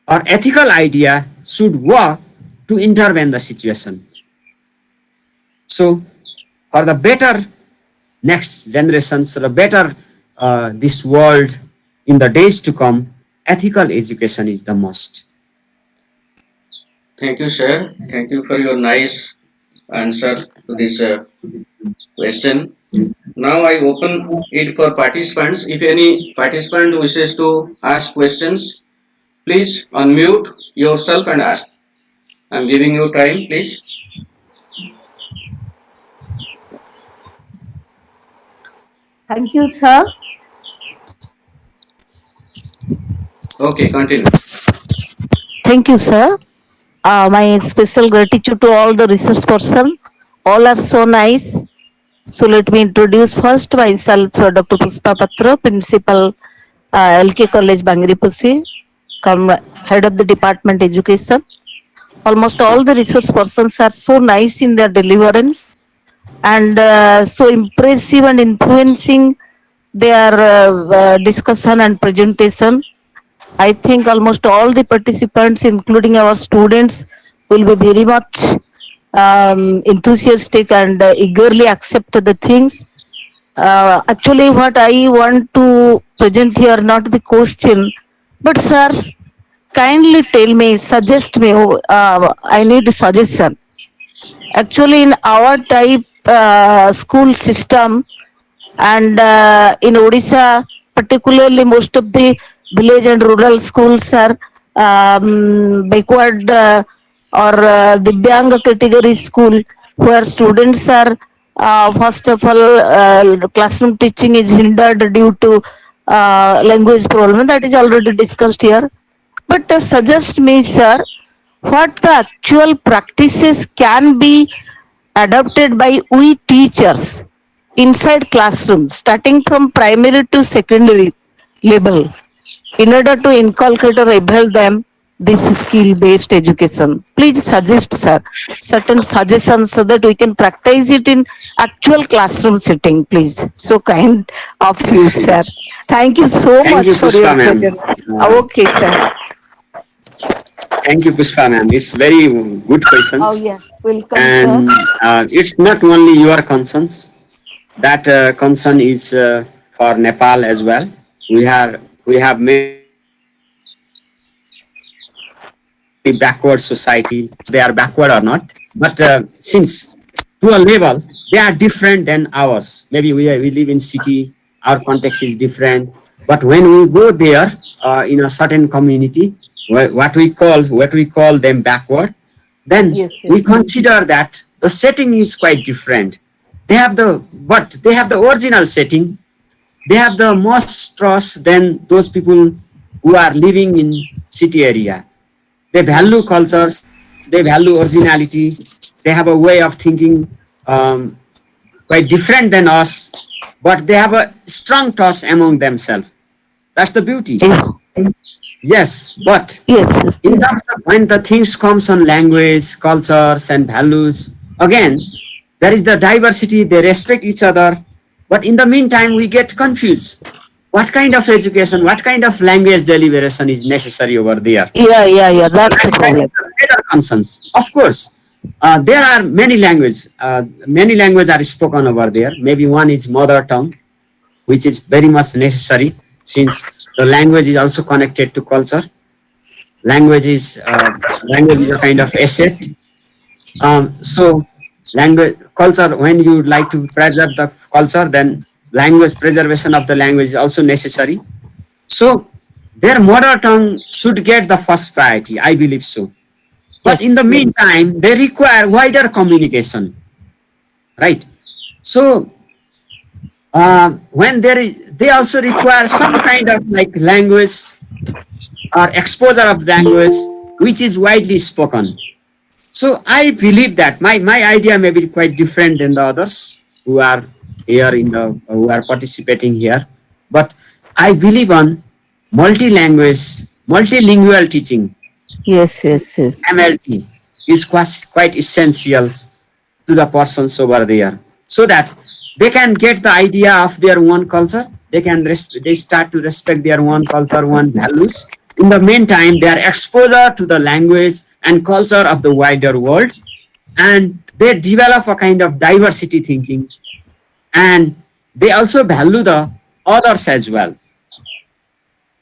or ethical idea should work to intervene the situation. So for the better next generations, the better this world in the days to come, ethical education is the must. Thank you, sir. Thank you for your nice answer to this question. Now I open it for participants. If any participant wishes to ask questions, please unmute yourself and ask. I'm giving you time, please. Thank you, sir. Okay, continue. Thank you, sir. My special gratitude to all the research person. All are so nice. So let me introduce first myself, Dr. Puspa Patra, Principal, LK College, Bangripusi, Head of the Department Education. Almost all the resource persons are so nice in their deliverance and so impressive and influencing their discussion and presentation. I think almost all the participants, including our students, will be very much enthusiastic and eagerly accept the things. Actually, what I want to present here, not the question, but sirs, kindly tell me, suggest me. I need a suggestion. Actually, in our type school system, and in Odisha, particularly most of the village and rural schools are backward or Divyang category school, where students are first of all classroom teaching is hindered due to language problem. That is already discussed here. But suggest me, sir, what the actual practices can be adopted by we teachers inside classrooms, starting from primary to secondary level, in order to inculcate or evolve them this skill-based education. Please suggest, sir, certain suggestions so that we can practice it in actual classroom setting, please. So kind of you, sir. Thank you so Thank much you, for your Pushpa ma'am. presence. Okay, sir. Thank you, Pushpa ma'am. It's very good questions. Oh, yeah. Welcome, And sir. it's not only your concerns. That concern is for Nepal as well. We have many backward society. They are backward or not, but since to a level they are different than ours. Maybe we live in city, our context is different. But when we go there in a certain community, what we call them backward, then Yes, we yes. consider that the setting is quite different. They have the original setting. They have the most trust than those people who are living in city area. They value cultures, they value originality, they have a way of thinking quite different than us. but they have a strong trust among themselves. That's the beauty. Yeah. Yes, but Yes, sir. in terms of when the things comes on language, cultures, and values, again, there is the diversity. They respect each other, but in the meantime, we get confused. What kind of education, what kind of language deliberation is necessary over there? Yeah. That's the That is problem. the major concerns. Of course, there are many languages. Many languages are spoken over there. Maybe one is mother tongue, which is very much necessary since the language is also connected to culture. Language is a kind of asset. So language culture, when you like to preserve the culture, then language preservation of the language is also necessary. So their mother tongue should get the first priority, I believe so. But in Yes. the meantime, they require wider communication, right? So when they also require some kind of like language or exposure of language which is widely spoken. So I believe that my idea may be quite different than the others who are here who are participating here, but I believe on multi-language, multilingual teaching. Yes. MLT is quite essential to the persons over there, so that they can get the idea of their own culture. They start to respect their own culture, own values. In the meantime, their exposure to the language and culture of the wider world, and they develop a kind of diversity thinking, and they also value the others as well.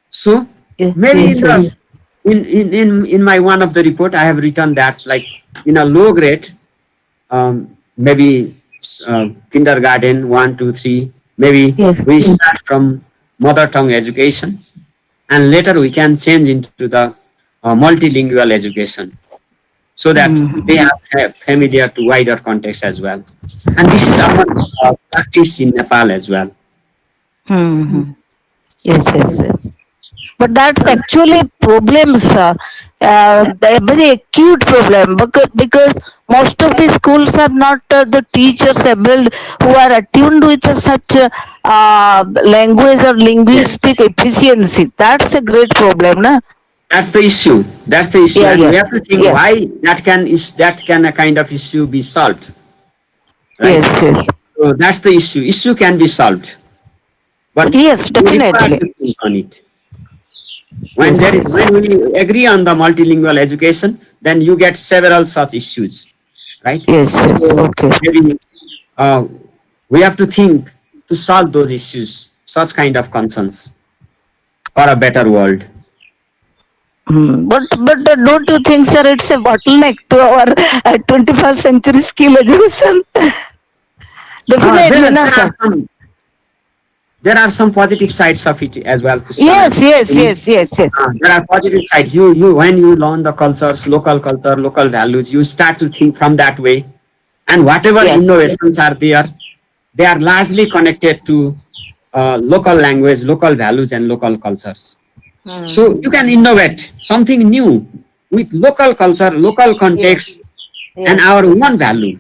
So maybe Yes. in my one of the report I have written that, like, in a low grade, maybe kindergarten 1, 2, 3, maybe Yes. we start from mother tongue education, and later we can change into the multilingual education, so that they have familiar to wider context as well. And this is our practice in Nepal as well. Hmm. Yes. But that's actually problem, sir. A very acute problem, because most of the schools are not the teachers able who are attuned with such language or Yes, linguistic efficiency. That's a great problem, na? that's the issue. That's the issue, and Yeah. we have to think Yeah. why that can a kind of issue be solved, right? Yes. So that's the issue. Issue can be solved, but Yes, we require definitely. to think on it. Yes. When we agree on the multilingual education, then you get several such issues, right? Yes. So Okay. maybe uh, we have to think to solve those issues, such kind of concerns, for a better world. But don't you think, sir, it's a bottleneck to our 21st century skill education? Definitely, na, sir. There are some positive sides of it as well, Pushpa. Yes. There are positive sides. When you learn the cultures, local culture, local values, you start to think from that way. And whatever Yes. innovations are there, they are largely connected to local language, local values, and local cultures. So you can innovate something new with local culture, local context, and our one value.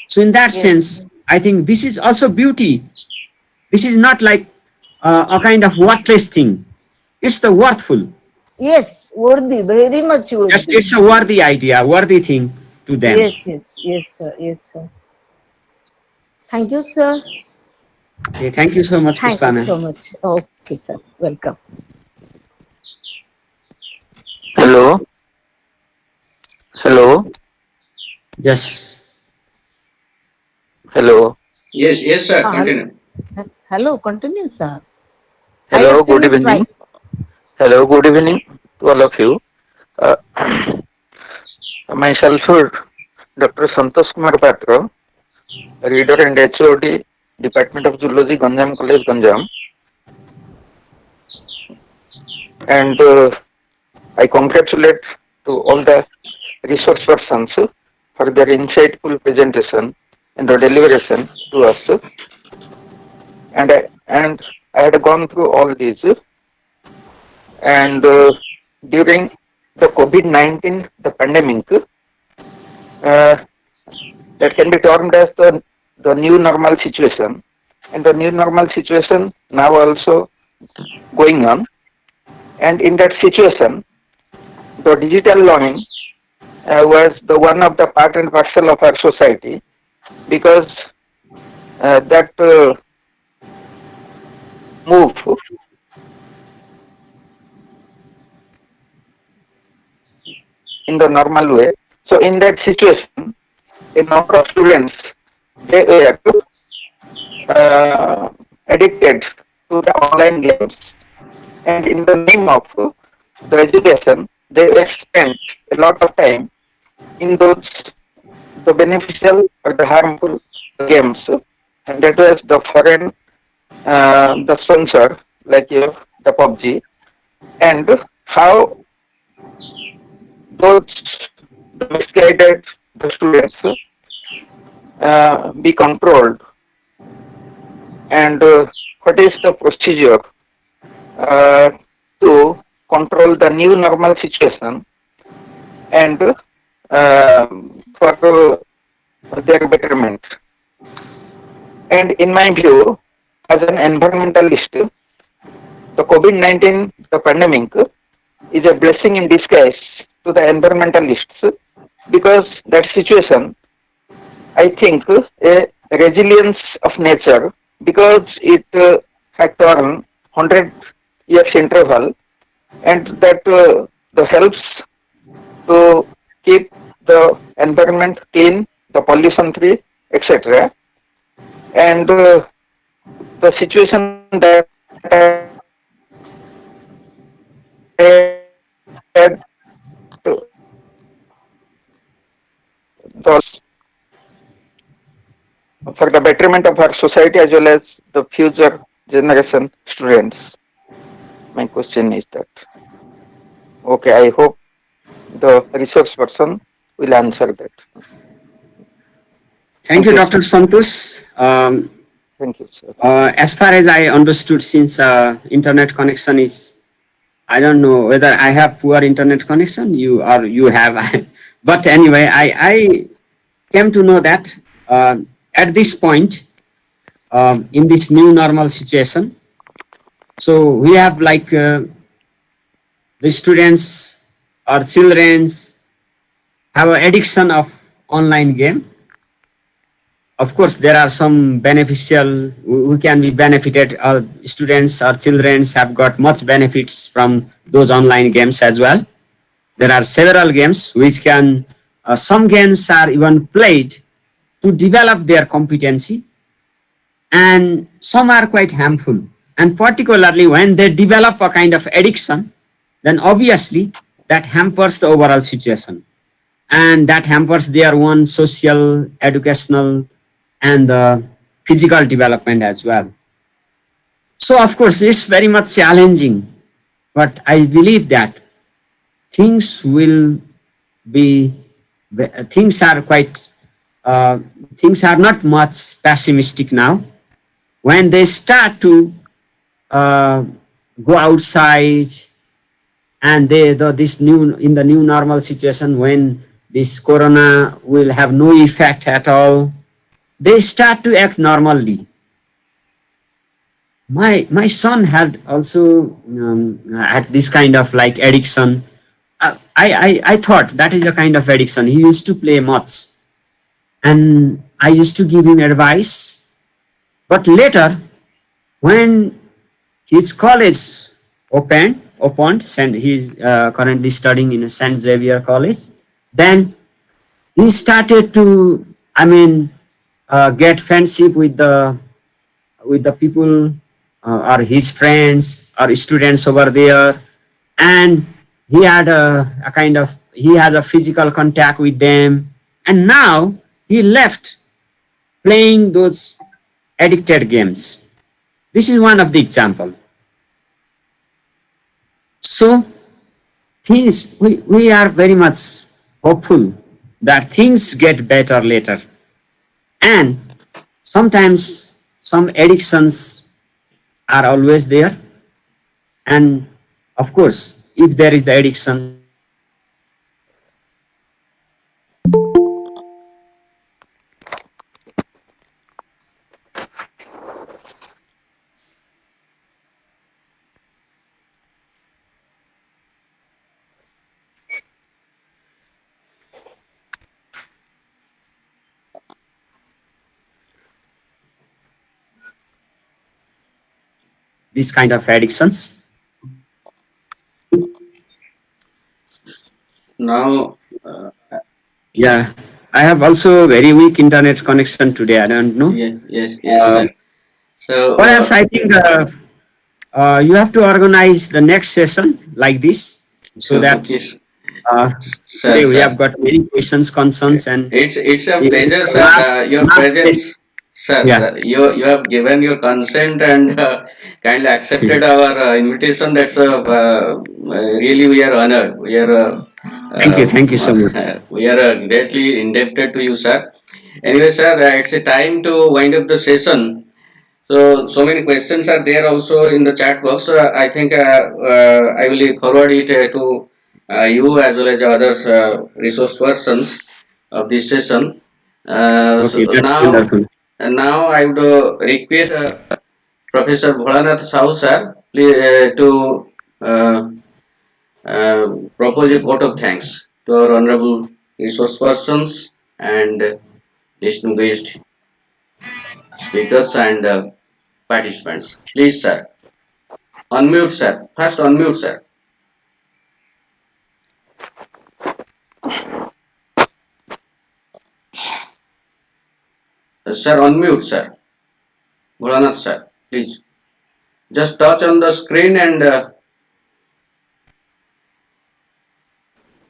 So in that sense, I think this is also beauty. This is not like a kind of worthless thing. It's the worthful. Yes, worthy, very much worthy. It's a worthy idea, worthy thing to them. Yes, sir. Thank you, sir. Okay, thank you so much, Thank Pushpa you ma'am. so much. Okay, sir. Welcome. Hello. Yes. Hello. Yes, sir. Ah, Continue. Hello, continue, sir. Hello. Good finished evening. Hello. Good evening to all of you. Uh, myself, Dr. Santosh Kumar Patra, reader and HOD, Department of Zoology, Ganjam College, Ganjam. And I congratulate to all the resource persons for their insightful presentation and the deliberation to us. And I had gone through all these. And during the COVID-19, the pandemic, that can be termed as the new normal situation. and the new normal situation now also going on. And in that situation, the digital learning was the one of the part and parcel of our society, because that move in the normal way. So in that situation, a number of students, they were addicted to the online games, and in the name of the education, they spent a lot of time in those the beneficial or the harmful games, and that was the foreign the sponsor like the PUBG, and how those the misguided the students be controlled, and what is the procedure uh, to control the new normal situation, and for their betterment. And in my view, as an environmentalist, the COVID-19, the pandemic, is a blessing in disguise to the environmentalists, because that situation, I think, a resilience of nature, because it had turned 100 years interval, and that the helps to keep the environment clean, the pollution free, etc. And the situation that had those for the betterment of our society as well as the future generation students. My question is that. Okay, I hope the resource person will answer that. Thank you, Dr. Santosh. Thank you, sir. As far as I understood, since internet connection is, I don't know whether I have poor internet connection, you or you have, but anyway, I came to know that at this point, in this new normal situation, so we have like the students or childrens have an addiction of online game. Of course, there are some beneficial who can be benefited. Students or children have got much benefits from those online games as well. There are several games which can, some games are even played to develop their competency, and some are quite harmful. And particularly when they develop a kind of addiction, then obviously that hampers the overall situation, and that hampers their own social, educational, and physical development as well. So, of course, it's very much challenging, but I believe that things will be, things are quite, things are not much pessimistic now. When they start to uh, go outside, and this new, in the new normal situation, when this corona will have no effect at all, they start to act normally. My son had also had this kind of like addiction. I thought that is a kind of addiction. He used to play much, and I used to give him advice. But later, when his college opened, and he's currently studying in a Saint Xavier College, then he started to, I mean, get friendship with the people, or his friends or students over there, and he had a kind of, he has a physical contact with them, and now he left playing those addicted games. This is one of the example. So things, we are very much hopeful that things get better later, and sometimes some addictions are always there, and of course if there is the addiction, this kind of addictions. Now, Yeah, I have also very weak internet connection today. I don't know. yes, Uh, sir. So, Perhaps I think you have to organize the next session like this, so that okay, uh, sir, today we sir. have got many questions, concerns, and It's a in pleasure, the sir. Your last presence, session, sir. yeah. You have given your consent and kindly accepted our invitation. That's really we are honored. Thank you so much. We are greatly indebted to you, sir. Anyway, sir, it's a time to wind up the session. So many questions are there also in the chat box. I think I will forward it to you as well as others resource persons of this session. So Okay, that's wonderful. now I would request Professor Bholanath Sahu sir please, to propose a vote of thanks to our honorable resource persons and distinguished speakers and participants. Please, sir. Unmute, sir. First, unmute, sir. Sir, unmute, sir. Bholanath, sir. Please. Just touch on the screen and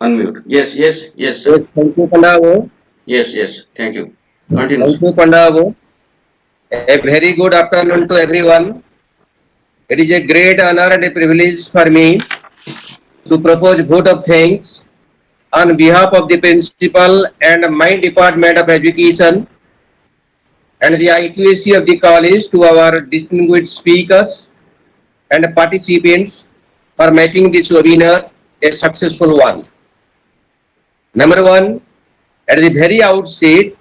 unmute. Yes, Yes, sir. thank you, Pandavo. Yes. Thank you. Continue, Thank sir. you, Pandavo. A very good afternoon to everyone. It is a great honor and a privilege for me to propose vote of thanks on behalf of the principal and my department of education and the IQAC of the college to our distinguished speakers and participants for making this webinar a successful one. Number one, at the very outset,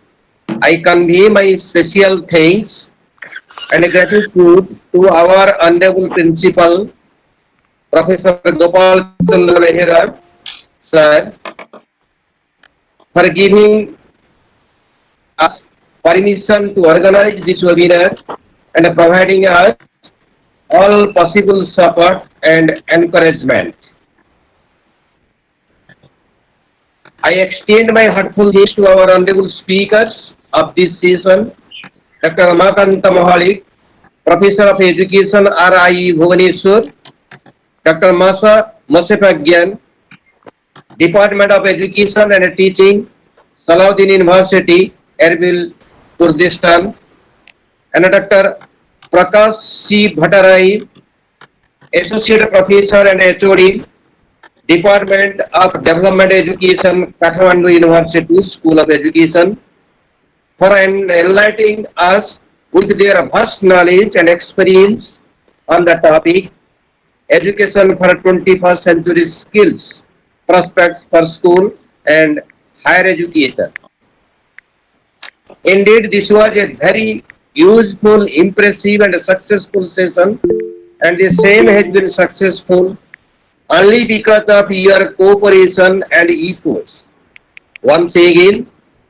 I convey my special thanks and gratitude to our honorable principal, Professor Gopal Chandra Mehra, sir, for giving us permission to organize this webinar and providing us all possible support and encouragement. I extend my heartfelt thanks to our honorable speakers of this session, Dr. Ramakanta Mohalik, Professor of Education, RIE Bhubaneswar, Dr. Masa Mosefagyan, Department of Education and Teaching, Salahuddin University, Erbil, Kurdistan, and Dr. Prakash C. Bhattarai, Associate Professor and HOD, Department of Development Education, Kathmandu University, School of Education, for enlightening us with their vast knowledge and experience on the topic Education for 21st Century Skills, Prospects for School and Higher Education. Indeed, this was a very useful, impressive and successful session, and the same has been successful only because of your cooperation and efforts. Once again,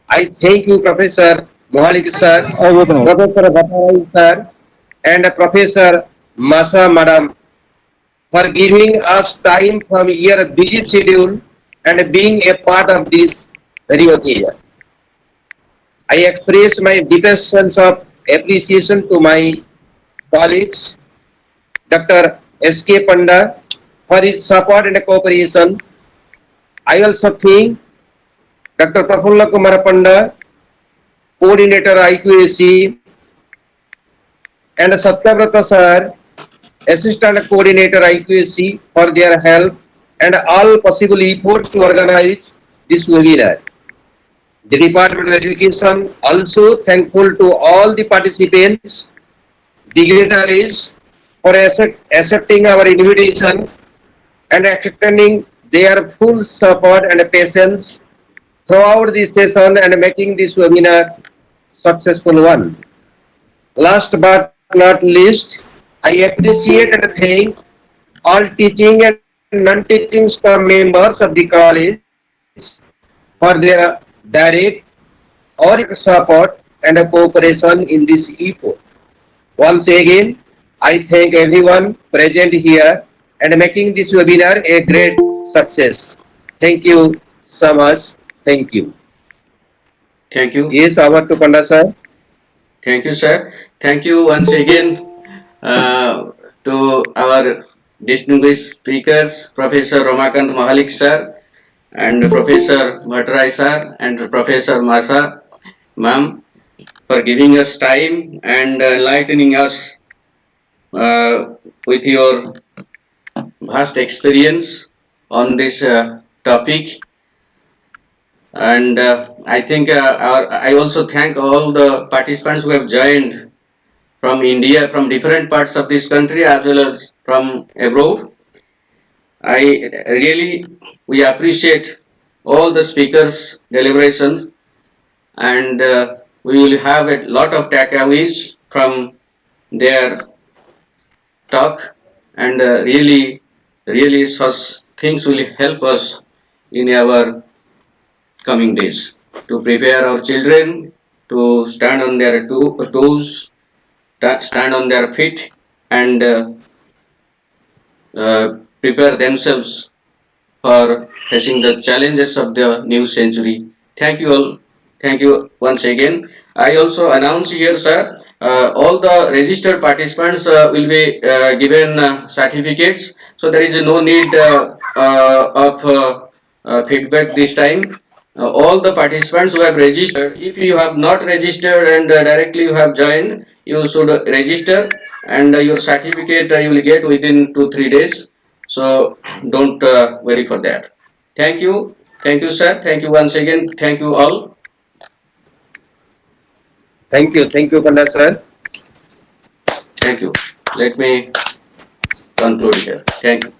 I thank you, Professor Mohalik sir, Professor Bhattarai sir, and Professor Masa madam for giving us time from your busy schedule and being a part of this very occasion. I express my deepest sense of appreciation to my colleagues, Dr. S.K. Panda, for his support and cooperation. I also thank Dr. Prafulla Kumar Panda, Coordinator IQAC, and Satyavrata Sir, Assistant Coordinator IQAC, for their help and all possible efforts to organize this webinar. The Department of Education also thankful to all the participants, dignitaries, for accepting our invitation and extending their full support and patience throughout the session and making this webinar successful one. Last but not least, I appreciate and thank all teaching and non-teaching staff members of the college for their direct or support and cooperation in this effort. Once again, I thank everyone present here and making this webinar a great success. Thank you so much. Thank you. Thank you. Yes, over to Panda sir. Thank you, sir. Thank you once again to our distinguished speakers, Professor Ramakant Mahalik sir, and Professor Bhattarai sir, and Professor Masa ma'am, for giving us time and enlightening us with your vast experience on this topic. And I think I also thank all the participants who have joined from India, from different parts of this country as well as from abroad. We appreciate all the speakers' deliberations, and we will have a lot of takeaways from their talk, and really such things will help us in our coming days to prepare our children to stand on their toes, stand on their feet, and prepare themselves for facing the challenges of the new century. Thank you all. Thank you once again. I also announce here, sir, all the registered participants will be given certificates. So there is no need of feedback this time. All the participants who have registered, if you have not registered and directly you have joined, you should register, and your certificate you will get within 2-3 days. So don't worry for that. Thank you. Thank you, sir. Thank you once again. Thank you all. Thank you. Thank you, Panda sir. Thank you. Let me conclude here. Thank you.